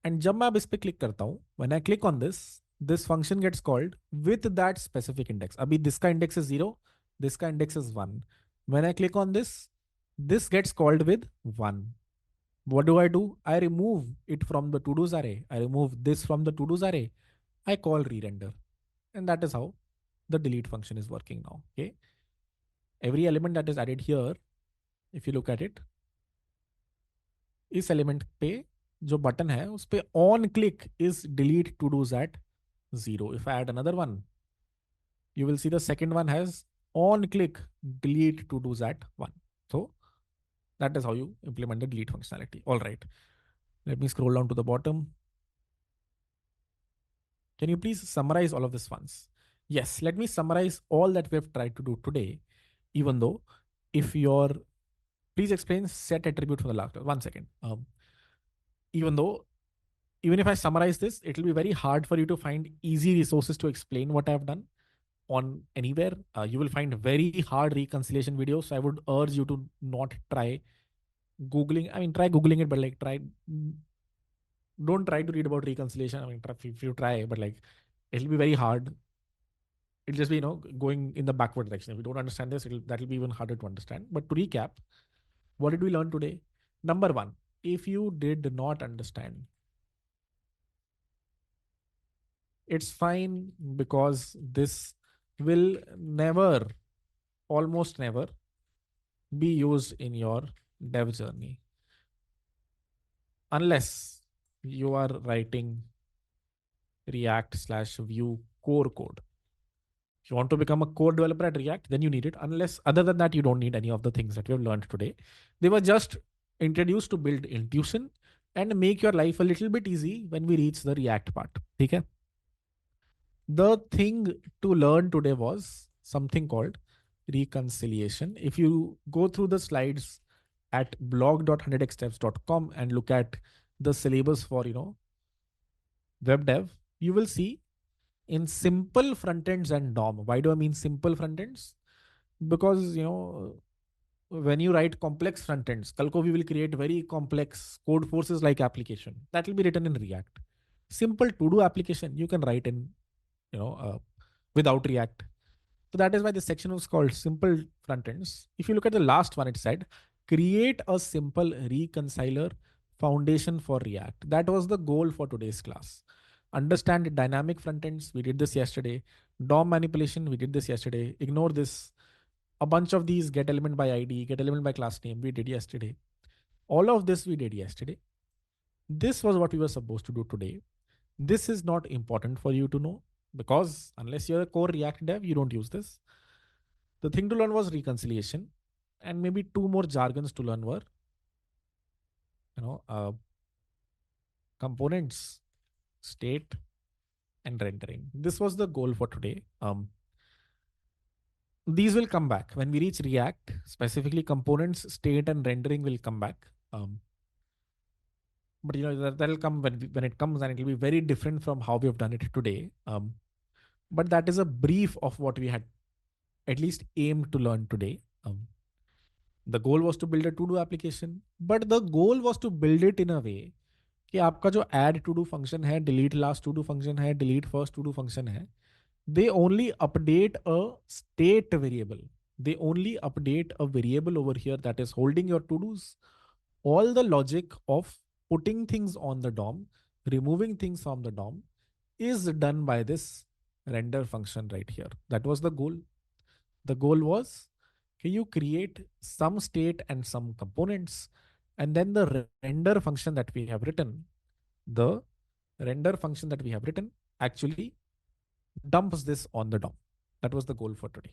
एंड जब मैं अब इस पे क्लिक करता हूं, when I click on this, this function gets called with that specific index. अभी दिस का इंडेक्स इज 0, दिस का index is 1. When I click on this, this gets called with 1. What do? I remove it from the to-dos array. I remove this from the to-dos array. I call re-render. And that is how the delete function is working now. Okay. Every element that is added here, if you look at it, इस element पे जो button है उस पे on click is delete to-dos at 0. If I add another one, you will see the second one has on click delete to-dos at 1. So that is how you implement the delete functionality. All right. Let me scroll down to the bottom. Can you please summarize all of this once? Yes, let me summarize all that we have tried to do today, even though if you're, please explain set attribute for the last, 1 second. Even though, even if I summarize this, it will be very hard for you to find easy resources to explain what I've done on anywhere. You will find very hard reconciliation videos. So I would urge you to not try Googling. I mean, try Googling it, but like don't try to read about reconciliation. I mean, if you try, but like, it'll be very hard. It'll just be, going in the backward direction. If you don't understand this, that'll be even harder to understand. But to recap, what did we learn today? Number one, if you did not understand, it's fine, because this will never, almost never, be used in your dev journey unless you are writing React/Vue core code. If you want to become a core developer at React, then you need it. Unless, other than that, you don't need any of the things that we have learned today. They were just introduced to build intuition and make your life a little bit easy when we reach the React part. Okay? The thing to learn today was something called reconciliation. If you go through the slides at blog.100xsteps.com and look at the syllabus for, web dev, you will see in simple front ends and DOM. Why do I mean simple front ends? Because, when you write complex front ends, Kalko we will create very complex code forces like application that will be written in React. Simple to do application you can write in, without React. So that is why this section was called simple front ends. If you look at the last one, it said create a simple reconciler foundation for React. That was the goal for today's class. Understand dynamic front ends. We did this yesterday. DOM manipulation. We did this yesterday. Ignore this. A bunch of these get element by ID, get element by class name. We did yesterday. All of this we did yesterday. This was what we were supposed to do today. This is not important for you to know, because unless you're a core React dev, you don't use this. The thing to learn was reconciliation, and maybe two more jargons to learn were, components, state, and rendering. This was the goal for today. These will come back when we reach React. Specifically, components, state, and rendering will come back. But that'll come when it comes, and it will be very different from how we have done it today. But that is a brief of what we had at least aimed to learn today. The goal was to build a to-do application, but the goal was to build it in a way कि आपका जो add to do function है, delete last to do function है, delete first to do function है, They only update a state variable. They only update a variable over here that is holding your to-dos. All the logic of putting things on the DOM, removing things from the DOM is done by this render function right here. That was the goal. The goal was, can you create some state and some components, and then the render function that we have written, the render function that we have written actually dumps this on the DOM. That was the goal for today.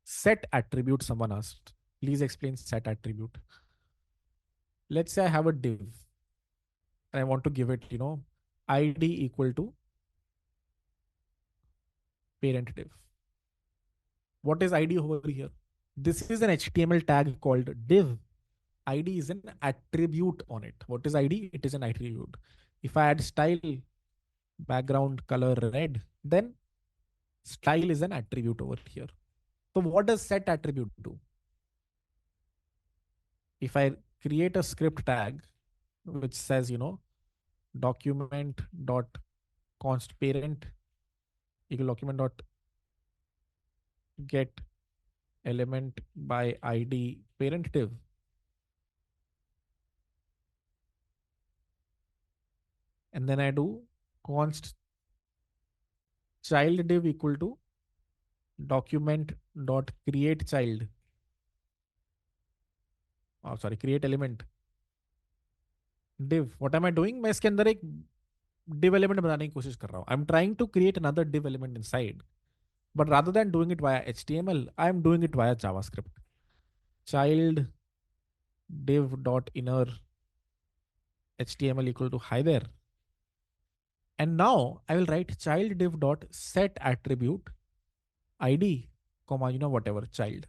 Set attribute, someone asked. Please explain set attribute. Let's say I have a div and I want to give it, ID equal to parent div. What is ID over here? This is an HTML tag called div. ID is an attribute on it. What is ID? It is an attribute. If I add style, background color red, then style is an attribute over here. So what does set attribute do? If I create a script tag which says, document dot const parent equal document dot get element by ID parent div, and then I do const child div equal to document dot create child, oh sorry, create element div. What am I doing? मैं इसके अंदर एक div element बनाने की कोशिश कर रहा हूँ. I'm trying to create another div element inside, but rather than doing it via HTML, I'm doing it via JavaScript. Child div dot inner HTML equal to hi there. And now I will write child div dot set attribute ID, comma, whatever child.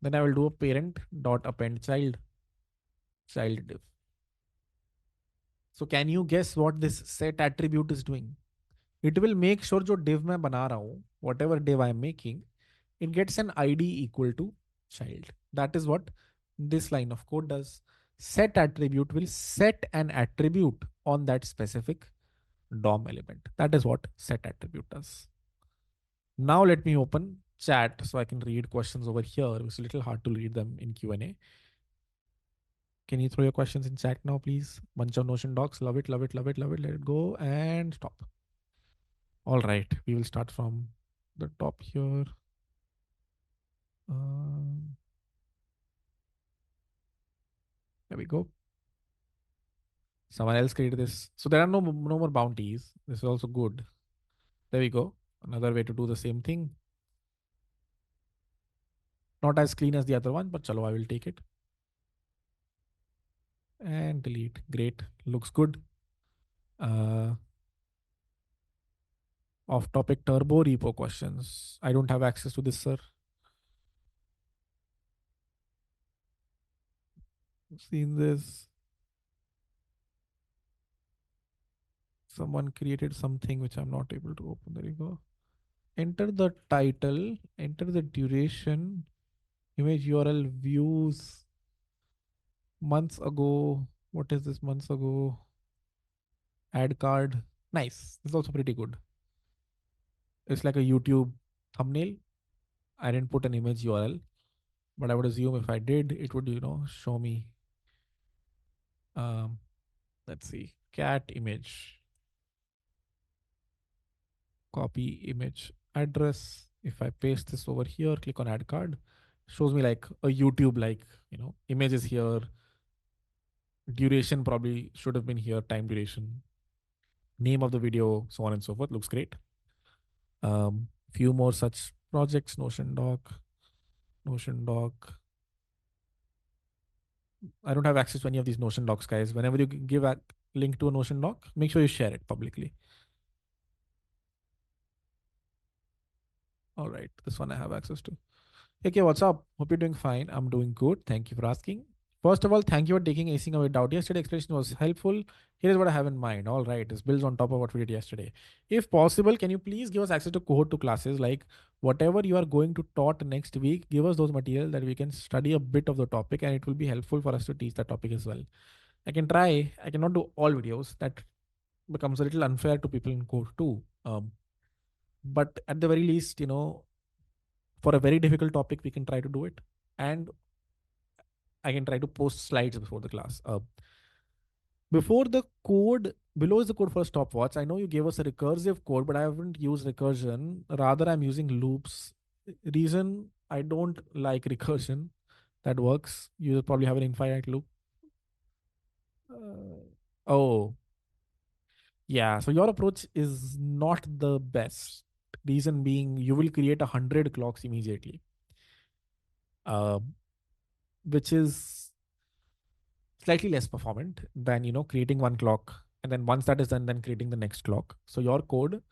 Then I will do a parent dot append child div. So can you guess what this set attribute is doing? It will make sure जो div मैं बना रहा हूँ, whatever div I am making, it gets an ID equal to child. That is what this line of code does. Set attribute will set an attribute on that specific DOM element. That is what set attribute does. Now let me open chat so I can read questions over here. It's a little hard to read them in Q&A. Can you throw your questions in chat now, please? Bunch of Notion docs. Love it, love it, love it, love it. Let it go and stop. All right, we will start from the top here. There we go. Someone else created this. So there are no more bounties. This is also good. There we go. Another way to do the same thing. Not as clean as the other one, but chalo, I will take it. And delete. Great. Looks good. Off topic turbo repo questions. I don't have access to this, sir. Seen this. Someone created something which I'm not able to open. There you go. Enter the title, enter the duration, image URL views months ago. What is this months ago? Add card. Nice. This is also pretty good. It's like a YouTube thumbnail. I didn't put an image URL, but I would assume if I did, it would, show me. Um, let's see, cat image, copy image address. If I paste this over here, click on add card, shows me like a YouTube, like, images here. Duration probably should have been here, time duration, name of the video, so on and so forth. Looks great. Few more such projects, Notion doc. I don't have access to any of these Notion docs, guys. Whenever you give a link to a Notion doc, make sure you share it publicly. All right, this one I have access to. Okay, what's up? Hope you're doing fine. I'm doing good. Thank you for asking. First of all, thank you for taking acing away doubt. Yesterday explanation was helpful. Here is what I have in mind. All right, this builds on top of what we did yesterday. If possible, can you please give us access to cohort to classes? Like whatever you are going to taught next week, give us those material that we can study a bit of the topic, and it will be helpful for us to teach that topic as well. I can try. I cannot do all videos. That becomes a little unfair to people in cohort too. But at the very least, for a very difficult topic, we can try to do it. And I can try to post slides before the class. Before the code, below is the code for a stopwatch. I know you gave us a recursive code, but I haven't used recursion. Rather, I'm using loops. Reason I don't like recursion. That works. You probably have an infinite loop. Oh, yeah. So your approach is not the best. Reason being, you will create 100 clocks immediately, uh, which is slightly less performant than creating one clock, and then once that is done, then creating the next clock. So your code,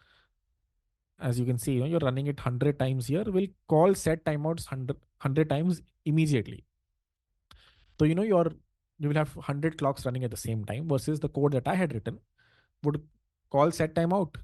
as you can see, you're running it 100 times here, will call set timeouts 100 times immediately. So you will have 100 clocks running at the same time, versus the code that I had written would call set timeout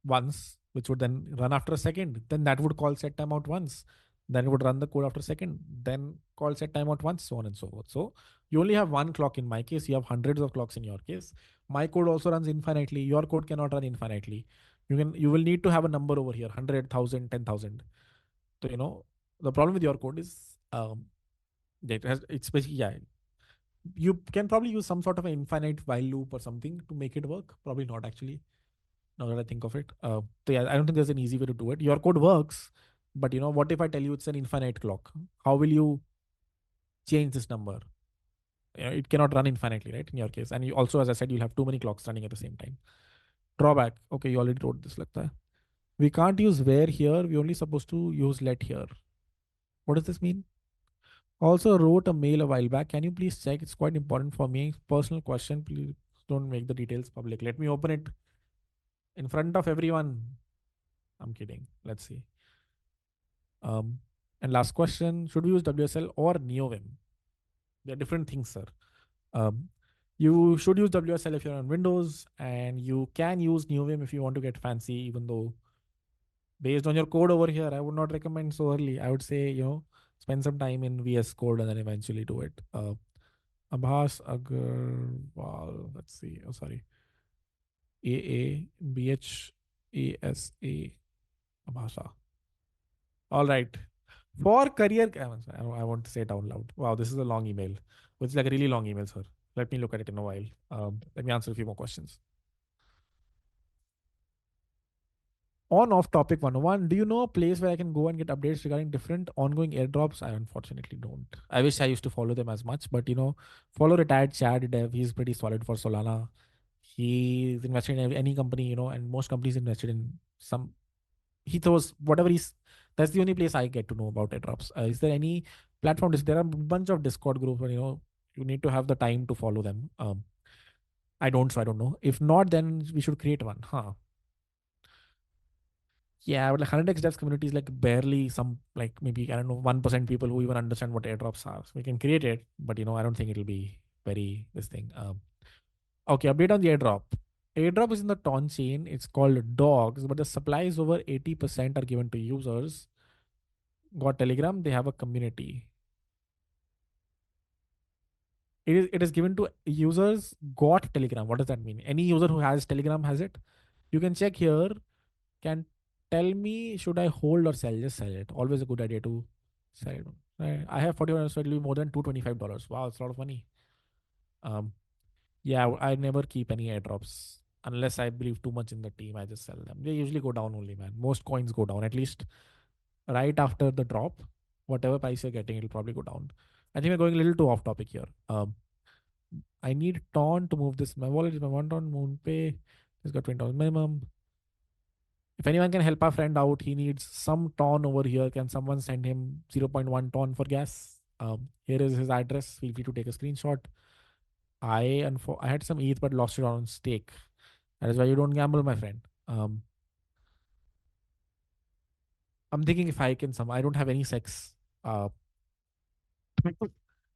once, which would then run after a second. Then that would call set timeout once. Then it would run the code after a second. Then call set timeout once, so on and so forth. So you only have one clock in my case. You have hundreds of clocks in your case. My code also runs infinitely. Your code cannot run infinitely. You will need to have a number over here, 100,000, 10,000. So the problem with your code is that it's basically, yeah. You can probably use some sort of an infinite while loop or something to make it work. Probably not actually, now that I think of it. So yeah, I don't think there's an easy way to do it. Your code works, but what if I tell you it's an infinite clock? How will you change this number? It cannot run infinitely, right? In your case, and you also, as I said, you'll have too many clocks running at the same time. Drawback. Okay, you already wrote this. Like that. We can't use where here. We only supposed to use let here. What does this mean? Also wrote a mail a while back. Can you please check? It's quite important for me. Personal question. Please don't make the details public. Let me open it in front of everyone. I'm kidding. Let's see. Um, and last question, should we use WSL or NeoVim? They're different things, sir. Um, you should use WSL if you're on Windows, and you can use NeoVim if you want to get fancy, even though based on your code over here, I would not recommend so early. I would say, spend some time in VS Code and then eventually do it. Abhas Agarwal, let's see. Oh, sorry. AABHASA Abhasa. All right. For career, I want to say it out loud. Wow, this is a long email. It's like a really long email, sir. Let me look at it in a while. Let me answer a few more questions. On off topic 101, do you know a place where I can go and get updates regarding different ongoing airdrops? I unfortunately don't. I wish I used to follow them as much, but follow retired Chad Dev. He's pretty solid for Solana. He's invested in any company, and most companies invested in some. He throws whatever he's. That's the only place I get to know about airdrops. Is there any platform? There are a bunch of Discord groups, but you need to have the time to follow them. I don't, so I don't know. If not, then we should create one, huh? Yeah, but like 100x devs community is like barely some, like maybe I don't know, 1% people who even understand what airdrops are. So we can create it, but I don't think it'll be very this thing. Okay, update on the airdrop. Airdrop is in the Ton chain. It's called Dogs, but the supplies over 80% are given to users. Got Telegram? They have a community. It is given to users. Got Telegram. What does that mean? Any user who has Telegram has it. You can check here. Can tell me, should I hold or sell? Just sell it. Always a good idea to sell it. I have 41, so it'll be more than $225. Wow, it's a lot of money. Um, yeah, I never keep any airdrops unless I believe too much in the team. I just sell them. They usually go down only, man. Most coins go down at least right after the drop. Whatever price you're getting, it'll probably go down. I think we're going a little too off topic here. I need Ton to move this. My wallet is my one Ton MoonPay. It's got 20,000 minimum. If anyone can help our friend out, he needs some Ton over here. Can someone send him 0.1 Ton for gas? Here is his address. Feel free to take a screenshot. I had some ETH but lost it on stake. That is why you don't gamble, my friend. I'm thinking if I can I don't have any sex. Uh,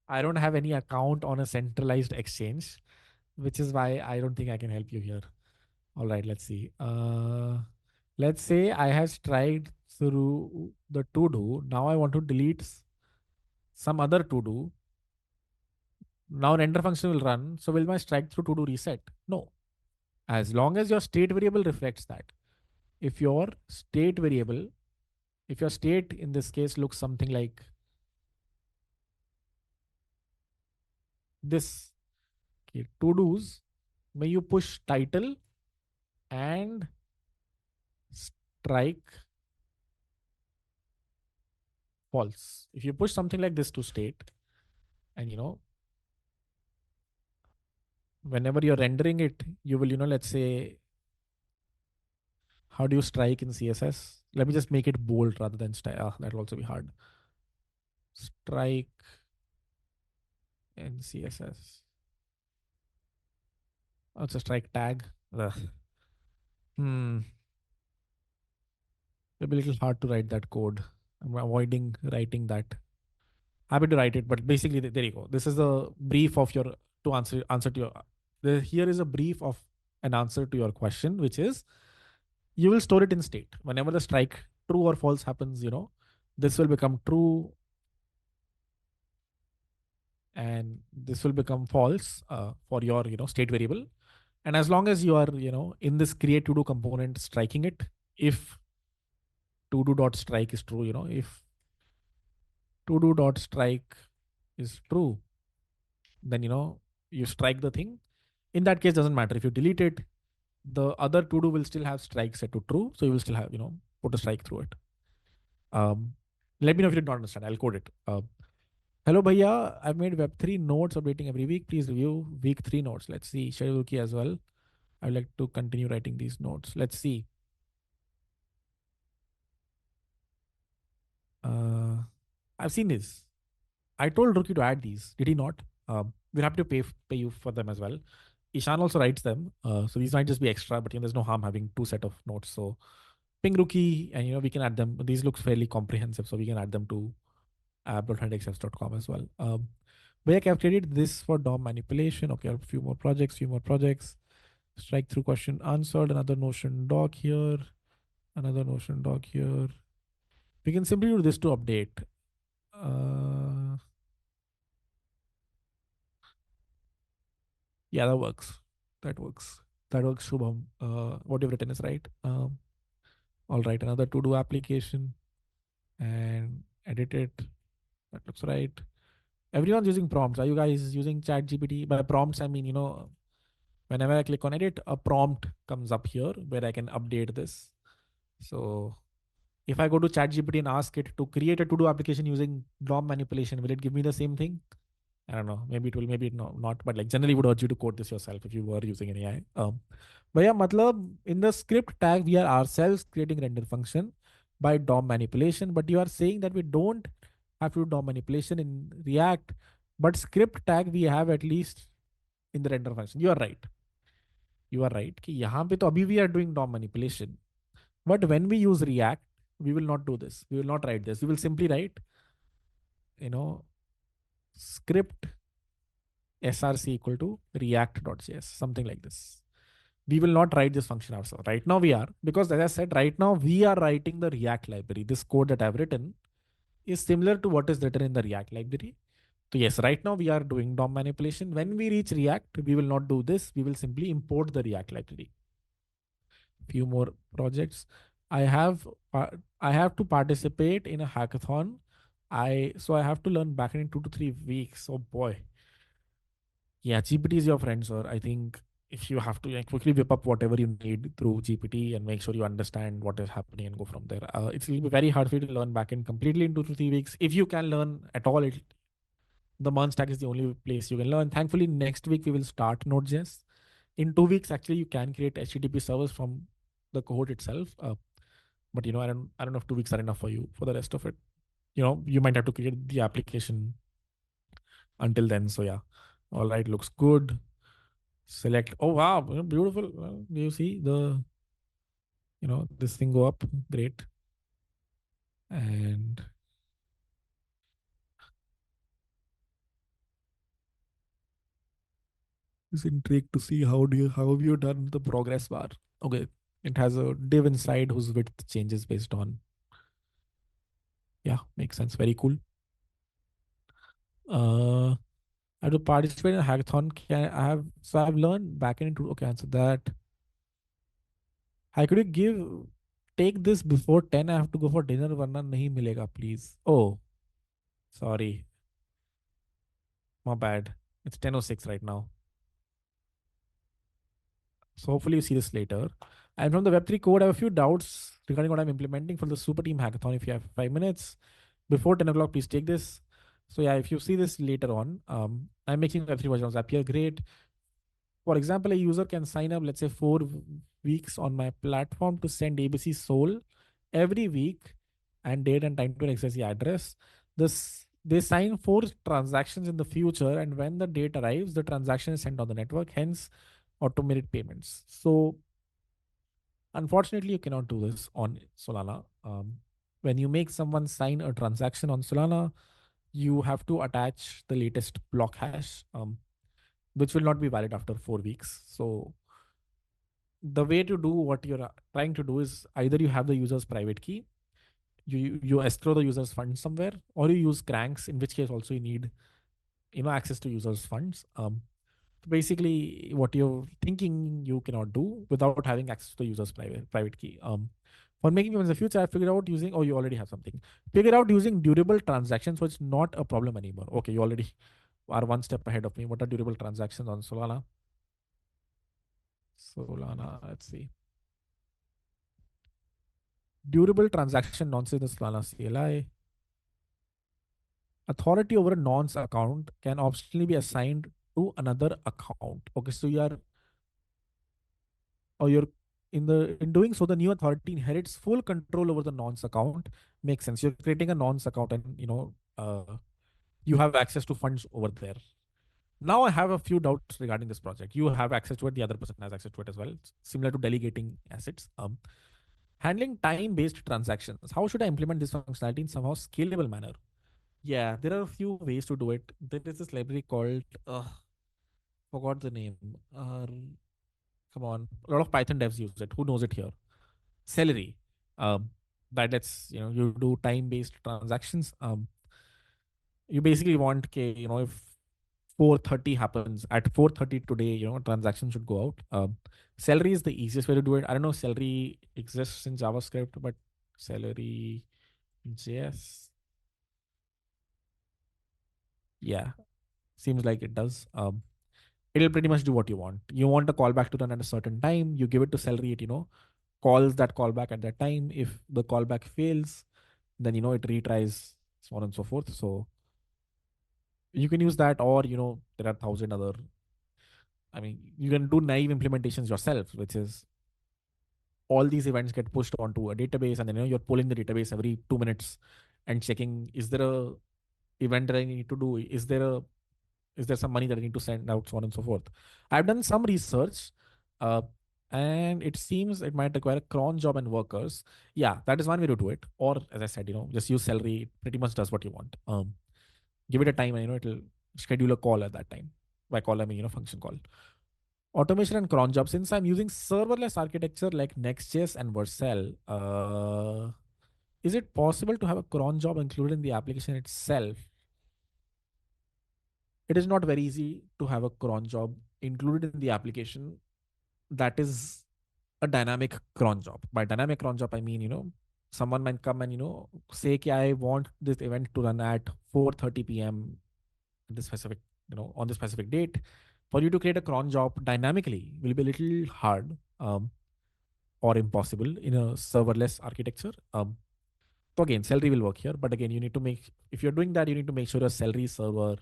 I don't have any account on a centralized exchange, which is why I don't think I can help you here. All right, let's see. Let's say I have striked through the to do. Now I want to delete some other to do. Now render function will run. So will my strike through to do reset? No. As long as your state variable reflects that. If your state variable, if your state in this case looks something like this, okay, to do's, may you push title and strike false. If you push something like this to state, and whenever you're rendering it, you will, let's say, how do you strike in CSS? Let me just make it bold rather than style. That'll also be hard. Strike in CSS. Oh, it's a strike tag. Ugh. Hmm. It'll be a little hard to write that code. I'm avoiding writing that. Happy to write it, but basically, there you go. This is the brief of your to answer to your. Here is a brief of an answer to your question, which is you will store it in state. Whenever the strike true or false happens, this will become true and this will become false for your state variable. And as long as you are in this create to do component striking it, if to do dot strike is true, if to do dot strike is true, then you strike the thing. In that case, doesn't matter if you delete it, the other to do will still have strike set to true, so you will still have put a strike through it. um Let me know if you did not understand. I'll code it. Hello bhaiya, I've made web3 notes updating every week. Please review week 3 notes. Let's see. Shayuki as well. I'd like to continue writing these notes. Let's see. uh I've seen this. I told Rookie to add these. Did he not? We'll have to pay you for them as well. Ishan also writes them, so these might just be extra. But there's no harm having two set of notes. So ping Rookie, and we can add them. These look fairly comprehensive, so we can add them to app.handexapps.com as well. But yeah, I've created this for DOM manipulation. Okay, a few more projects, Strike through question answered. Another Notion doc here. Another Notion doc here. We can simply do this to update. Uh, Yeah, that works. That works. That works, Shubham. What you've written is right. All right, another to-do application and edit it. That looks right. Everyone's using prompts. Are you guys using Chat GPT? By prompts, I mean, whenever I click on edit, a prompt comes up here where I can update this. So if I go to Chat GPT and ask it to create a to-do application using DOM manipulation, will it give me the same thing? I don't know. Maybe it will, maybe no, not. But like generally, would urge you to code this yourself if you were using an AI. But yeah, matlab, in the script tag, we are ourselves creating render function by DOM manipulation. But you are saying that we don't have to do DOM manipulation in React, but script tag we have at least in the render function. You are right. You are right. कि यहाँ पे तो अभी we are doing DOM manipulation. But when we use React, we will not do this. We will not write this. We will simply write, you know, script src equal to react.js, something like this. We will not write this function ourselves. Right now we are, because as I said, right now we are writing the React library. This code that I've written is similar to what is written in the React library. So yes, right now we are doing DOM manipulation. When we reach React, we will not do this. We will simply import the React library. Few more projects. I have I have to participate in a hackathon. I have to learn back in 2 to 3 weeks. Oh boy. Yeah, GPT is your friend, sir. I think if you have to quickly whip up whatever you need through GPT and make sure you understand what is happening and go from there. It will be very hard for you to learn backend completely in 2 to 3 weeks. If you can learn at all, the Merge stack is the only place you can learn. Thankfully, next week we will start Node.js. In 2 weeks, actually, you can create HTTP servers from the code itself. But I don't know if 2 weeks are enough for you for the rest of it. You might have to create the application until then. So yeah, all right, looks good. Select. Oh wow, beautiful. Do you see this thing go up? Great. And is intrigued to see how have you done the progress bar. Okay, it has a div inside whose width changes based on. Yeah, makes sense. Very cool. Uh, I have to participate in a hackathon. Can I have so I've learned back into okay, answer that. How could you take this before 10? I have to go for dinner, warna nahi milega, please. Oh, sorry. My bad. It's 10:06 right now. So hopefully you see this later. And from the Web3 code, I have a few doubts regarding what I'm implementing for the Super Team Hackathon. If you have 5 minutes before 10 o'clock, please take this. So yeah, if you see this later on, I'm making Web3 version of Zapier. Great. For example, a user can sign up, let's say 4 weeks on my platform to send ABC Soul every week and date and time to an XYZ address. They sign 4 transactions in the future, and when the date arrives, the transaction is sent on the network, hence automated payments. So unfortunately, you cannot do this on Solana. When you make someone sign a transaction on Solana, you have to attach the latest block hash, which will not be valid after 4 weeks. So the way to do what you're trying to do is either you have the user's private key, you escrow the user's funds somewhere, or you use cranks, in which case also you need access to users' funds. Basically, what you're thinking you cannot do without having access to the user's private key. For making payments in the future, I figured out using. Oh, you already have something. Figured out using durable transactions, so it's not a problem anymore. Okay, you already are one step ahead of me. What are durable transactions on Solana? Solana, let's see. Durable transaction nonce in the Solana CLI. Authority over a nonce account can optionally be assigned to another account. Okay, so you're in doing so, the new authority inherits full control over the nonce account. Makes sense. You're creating a nonce account, and you have access to funds over there. Now I have a few doubts regarding this project. You have access to it, the other person has access to it as well. It's similar to delegating assets. Handling time-based transactions. How should I implement this functionality in somehow scalable manner? Yeah, there are a few ways to do it. There is this library called forgot the name. Come on, a lot of Python devs use it. Who knows it here? Celery. Um, that lets you do time-based transactions. You basically want if 4:30 happens at 4:30 today, transaction should go out. Celery is the easiest way to do it. I don't know if Celery exists in JavaScript, but Celery JS, yeah, seems like it does. It'll pretty much do what you want. You want a callback to run at a certain time. You give it to Celery. It calls that callback at that time. If the callback fails, then it retries, so on and so forth. So you can use that, or there are 1,000 other. I mean, you can do naive implementations yourself, which is all these events get pushed onto a database, and then you're pulling the database every 2 minutes and checking, is there a event that I need to do? Is there some money that I need to send out, so on and so forth. I've done some research, uh, and it seems it might require a cron job and workers. Yeah, that is one way to do it. Or as I said, just use Celery. It pretty much does what you want. Give it a time, and it'll schedule a call at that time. By call I mean function call. Automation and cron job. Since I'm using serverless architecture like Next.js and Vercel, is it possible to have a cron job included in the application itself? It is not very easy to have a cron job included in the application that is a dynamic cron job. By dynamic cron job, I mean, someone might come and, say, "Ki I want this event to run at 4:30 p.m. this specific, on this specific date." For you to create a cron job dynamically will be a little hard, or impossible in a serverless architecture. So again, Celery will work here, but again, you need to if you're doing that, you need to make sure a Celery server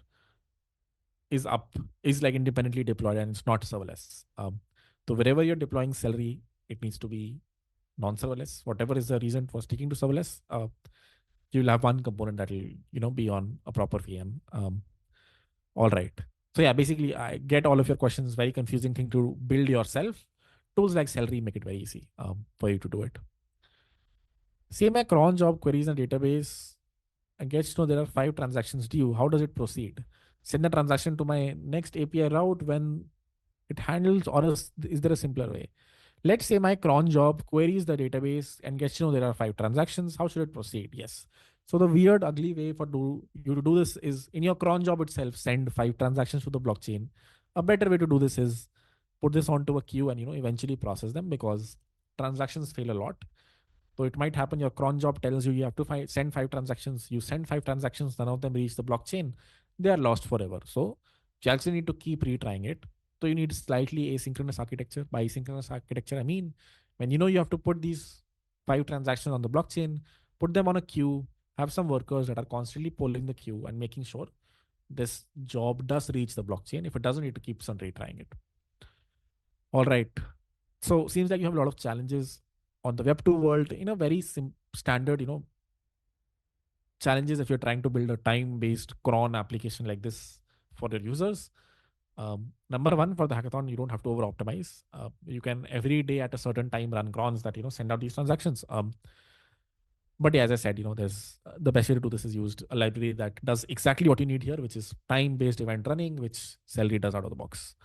is up, is like independently deployed, and it's not serverless. So wherever you're deploying Celery, it needs to be non-serverless. Whatever is the reason for sticking to serverless, you'll have one component that will be on a proper VM. All right. So yeah, basically, I get all of your questions. Very confusing thing to build yourself. Tools like Celery make it very easy for you to do it. Say my cron job queries in a database and gets to know there are 5 transactions due. How does it proceed? Send the transaction to my next API route when it handles, or is there a simpler way? Let's say my cron job queries the database and gets to know there are 5 transactions. How should it proceed? Yes. So the weird, ugly way for you to do this is in your cron job itself, send 5 transactions to the blockchain. A better way to do this is put this onto a queue and eventually process them, because transactions fail a lot. So it might happen your cron job tells you you have to send 5 transactions. You send 5 transactions, none of them reach the blockchain. They are lost forever. So you actually need to keep retrying it. So you need slightly asynchronous architecture. By asynchronous architecture, I mean when you have to put these 5 transactions on the blockchain, put them on a queue, have some workers that are constantly polling the queue and making sure this job does reach the blockchain. If it doesn't, need to keep on retrying it. All right. So seems like you have a lot of challenges on the Web2 world in a very standard, challenges if you're trying to build a time-based cron application like this for your users. Number one, for the hackathon, you don't have to over optimize. You can every day at a certain time run crons that send out these transactions. But yeah, as I said, there's the best way to do this is used a library that does exactly what you need here, which is time-based event running, which Celery does out of the box.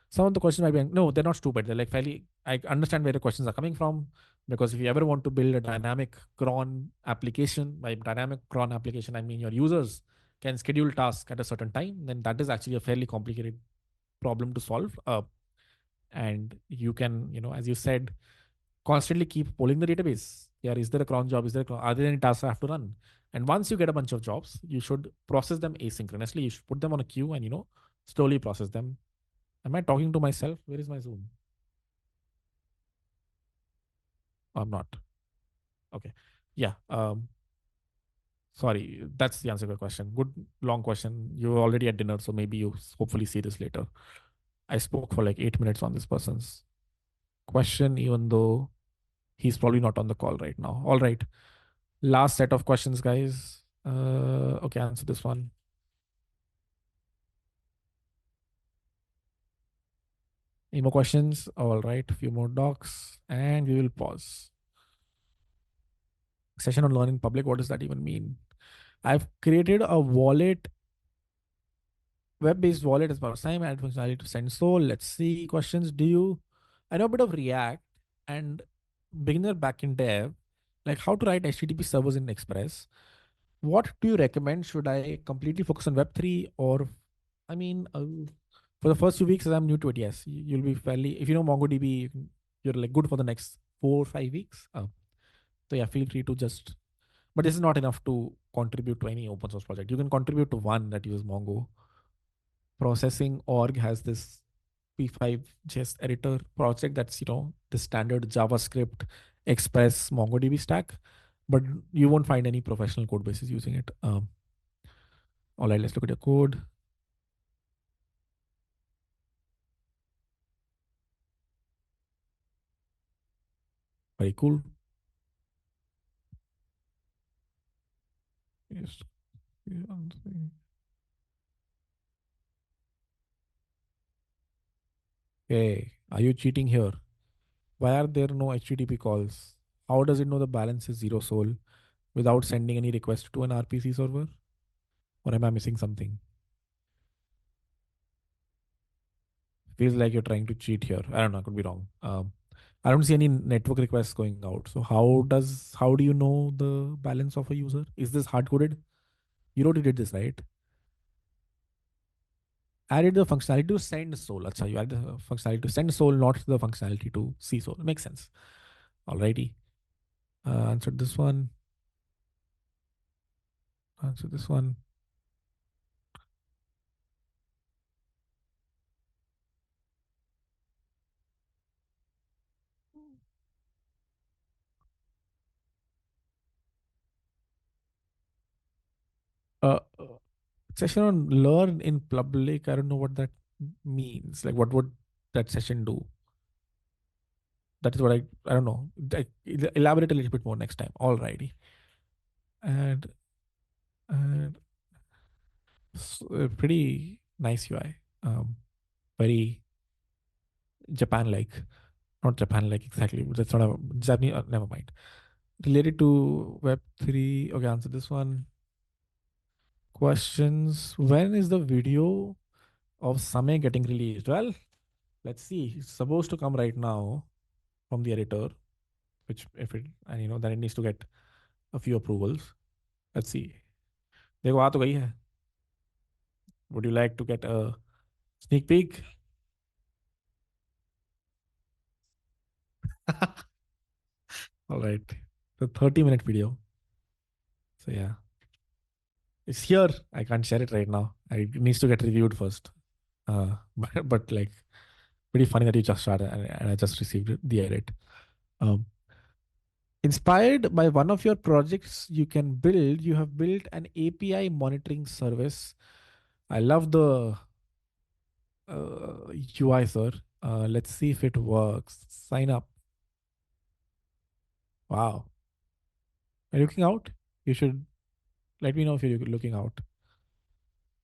Some of the questions might be no, they're not stupid. They're like fairly. I understand where the questions are coming from, because if you ever want to build a dynamic cron application, by dynamic cron application I mean your users can schedule tasks at a certain time, then that is actually a fairly complicated problem to solve. And you can, as you said, constantly keep polling the database. Yeah, is there a cron job? Is there are there any tasks I have to run? And once you get a bunch of jobs, you should process them asynchronously. You should put them on a queue and slowly process them. Am I talking to myself? Where is my Zoom? I'm not. Okay. Yeah. Sorry. That's the answer to your question. Good long question. You're already at dinner, so maybe you hopefully see this later. I spoke for like 8 minutes on this person's question, even though he's probably not on the call right now. All right. Last set of questions, guys. Okay, answer this one. Any more questions? All right. A few more docs, and we will pause. Session on learning public. What does that even mean? I've created a wallet, web-based wallet as first time, add functionality to send soul. Let's see questions. I know a bit of React and beginner backend dev, like how to write HTTP servers in Express. What do you recommend? Should I completely focus on Web3, or, I mean, for the first few weeks as I'm new to it, yes, you'll be fairly, if you know MongoDB, you're like good for the next 4 or 5 weeks. So yeah, feel free to just, but this is not enough to contribute to any open source project. You can contribute to one that uses Mongo. Processing org has this P5 JS editor project that's the standard JavaScript Express MongoDB stack, but you won't find any professional code bases using it. All right, let's look at your code. Very cool. Yes. Hey, are you cheating here? Why are there no HTTP calls? How does it know the balance is zero sol without sending any request to an RPC server? Or am I missing something? Feels like you're trying to cheat here. I don't know. I could be wrong. I don't see any network requests going out. So how do you know the balance of a user? Is this hard coded? You already did this, right? Added the functionality to send soul. Acha, you added the functionality to send soul, not the functionality to see soul. Makes sense. Alrighty. Answered this one. Answer this one. Uh, Session on learn in public. I don't know what that means. Like, what would that session do? That is what I don't know. Elaborate a little bit more next time. Alrighty. And and pretty nice UI. Very Japan like. Not Japan like exactly. That's not a Japanese. Never mind. Related to Web3. Okay, answer this one. Questions. When is the video of Same getting released? Well, Let's see. It's supposed to come right now from the editor, which if it and then it needs to get a few approvals. Let's see. देखो आ तो गई है. Would you like to get a sneak peek? All right. The 30-minute video. So yeah, it's here. I can't share it right now. It needs to get reviewed first. But like pretty funny that you just started and I just received the edit. Um, Inspired by one of your projects you have built an API monitoring service. I love the UI, sir. Let's see if it works. Sign up. Wow. Are you looking out? You should let me know if you're looking out.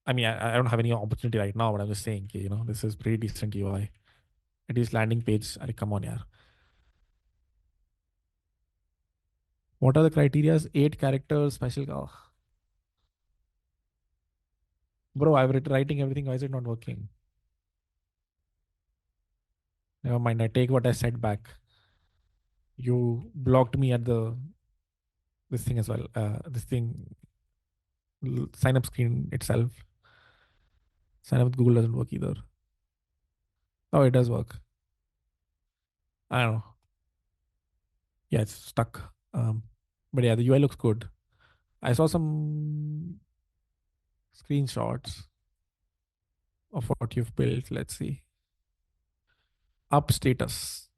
I mean, I don't have any opportunity right now, but I'm just saying, this is pretty decent UI. It is landing page. Come on, yeah. What are the criterias? 8 characters, special. Oh, bro, I've written writing everything. Why is it not working? Never mind. I take what I said back. You blocked me at the this thing as well. This thing sign up screen itself. Sign up with Google doesn't work either. Oh, it does work. I don't know. Yeah, it's stuck. But yeah, the UI looks good. I saw some screenshots of what you've built. Let's see. Up status,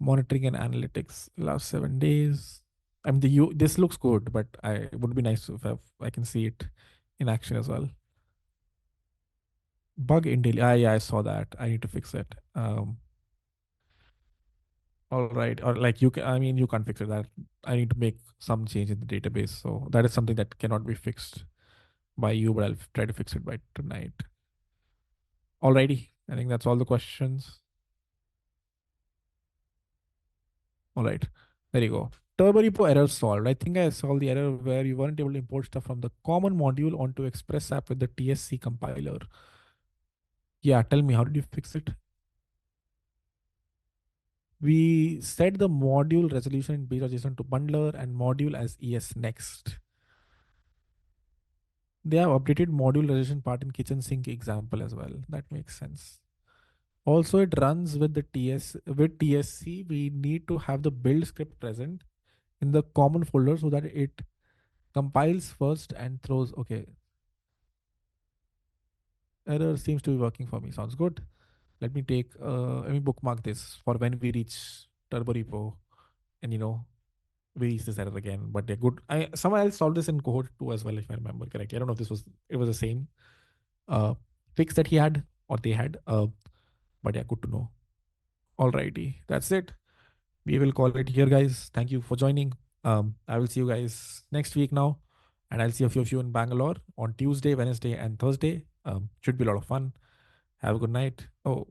monitoring and analytics. Last 7 days. I mean, this looks good, but it would be nice if I can see it in action as well. Bug in daily. Yeah, I saw that. I need to fix it. All right. Or like you can, I mean, you can't fix it. That I need to make some change in the database. So that is something that cannot be fixed by you, but I'll try to fix it by tonight. Alrighty. I think that's all the questions. All right. There you go. Turbo repo error solved. I think I solved the error where you weren't able to import stuff from the common module onto Express app with the TSC compiler. Yeah, tell me, how did you fix it? We set the module resolution in beta.json to bundler and module as ES next. They have updated module resolution part in kitchen sink example as well. That makes sense. Also, it runs with the TSC. We need to have the build script present in the common folder so that it compiles first and throws. Okay, error seems to be working for me. Sounds good. Let me bookmark this for when we reach turbo repo and we reach this error again. But they're good. Someone else solved this in cohort 2 as well, if I remember correctly. I don't know if it was the same uh fix that he had or they had. But yeah, good to know. Alrighty, that's it. We will call it here, guys. Thank you for joining. I will see you guys next week now, and I'll see a few of you in Bangalore on Tuesday, Wednesday, and Thursday. Should be a lot of fun. Have a good night. Oh,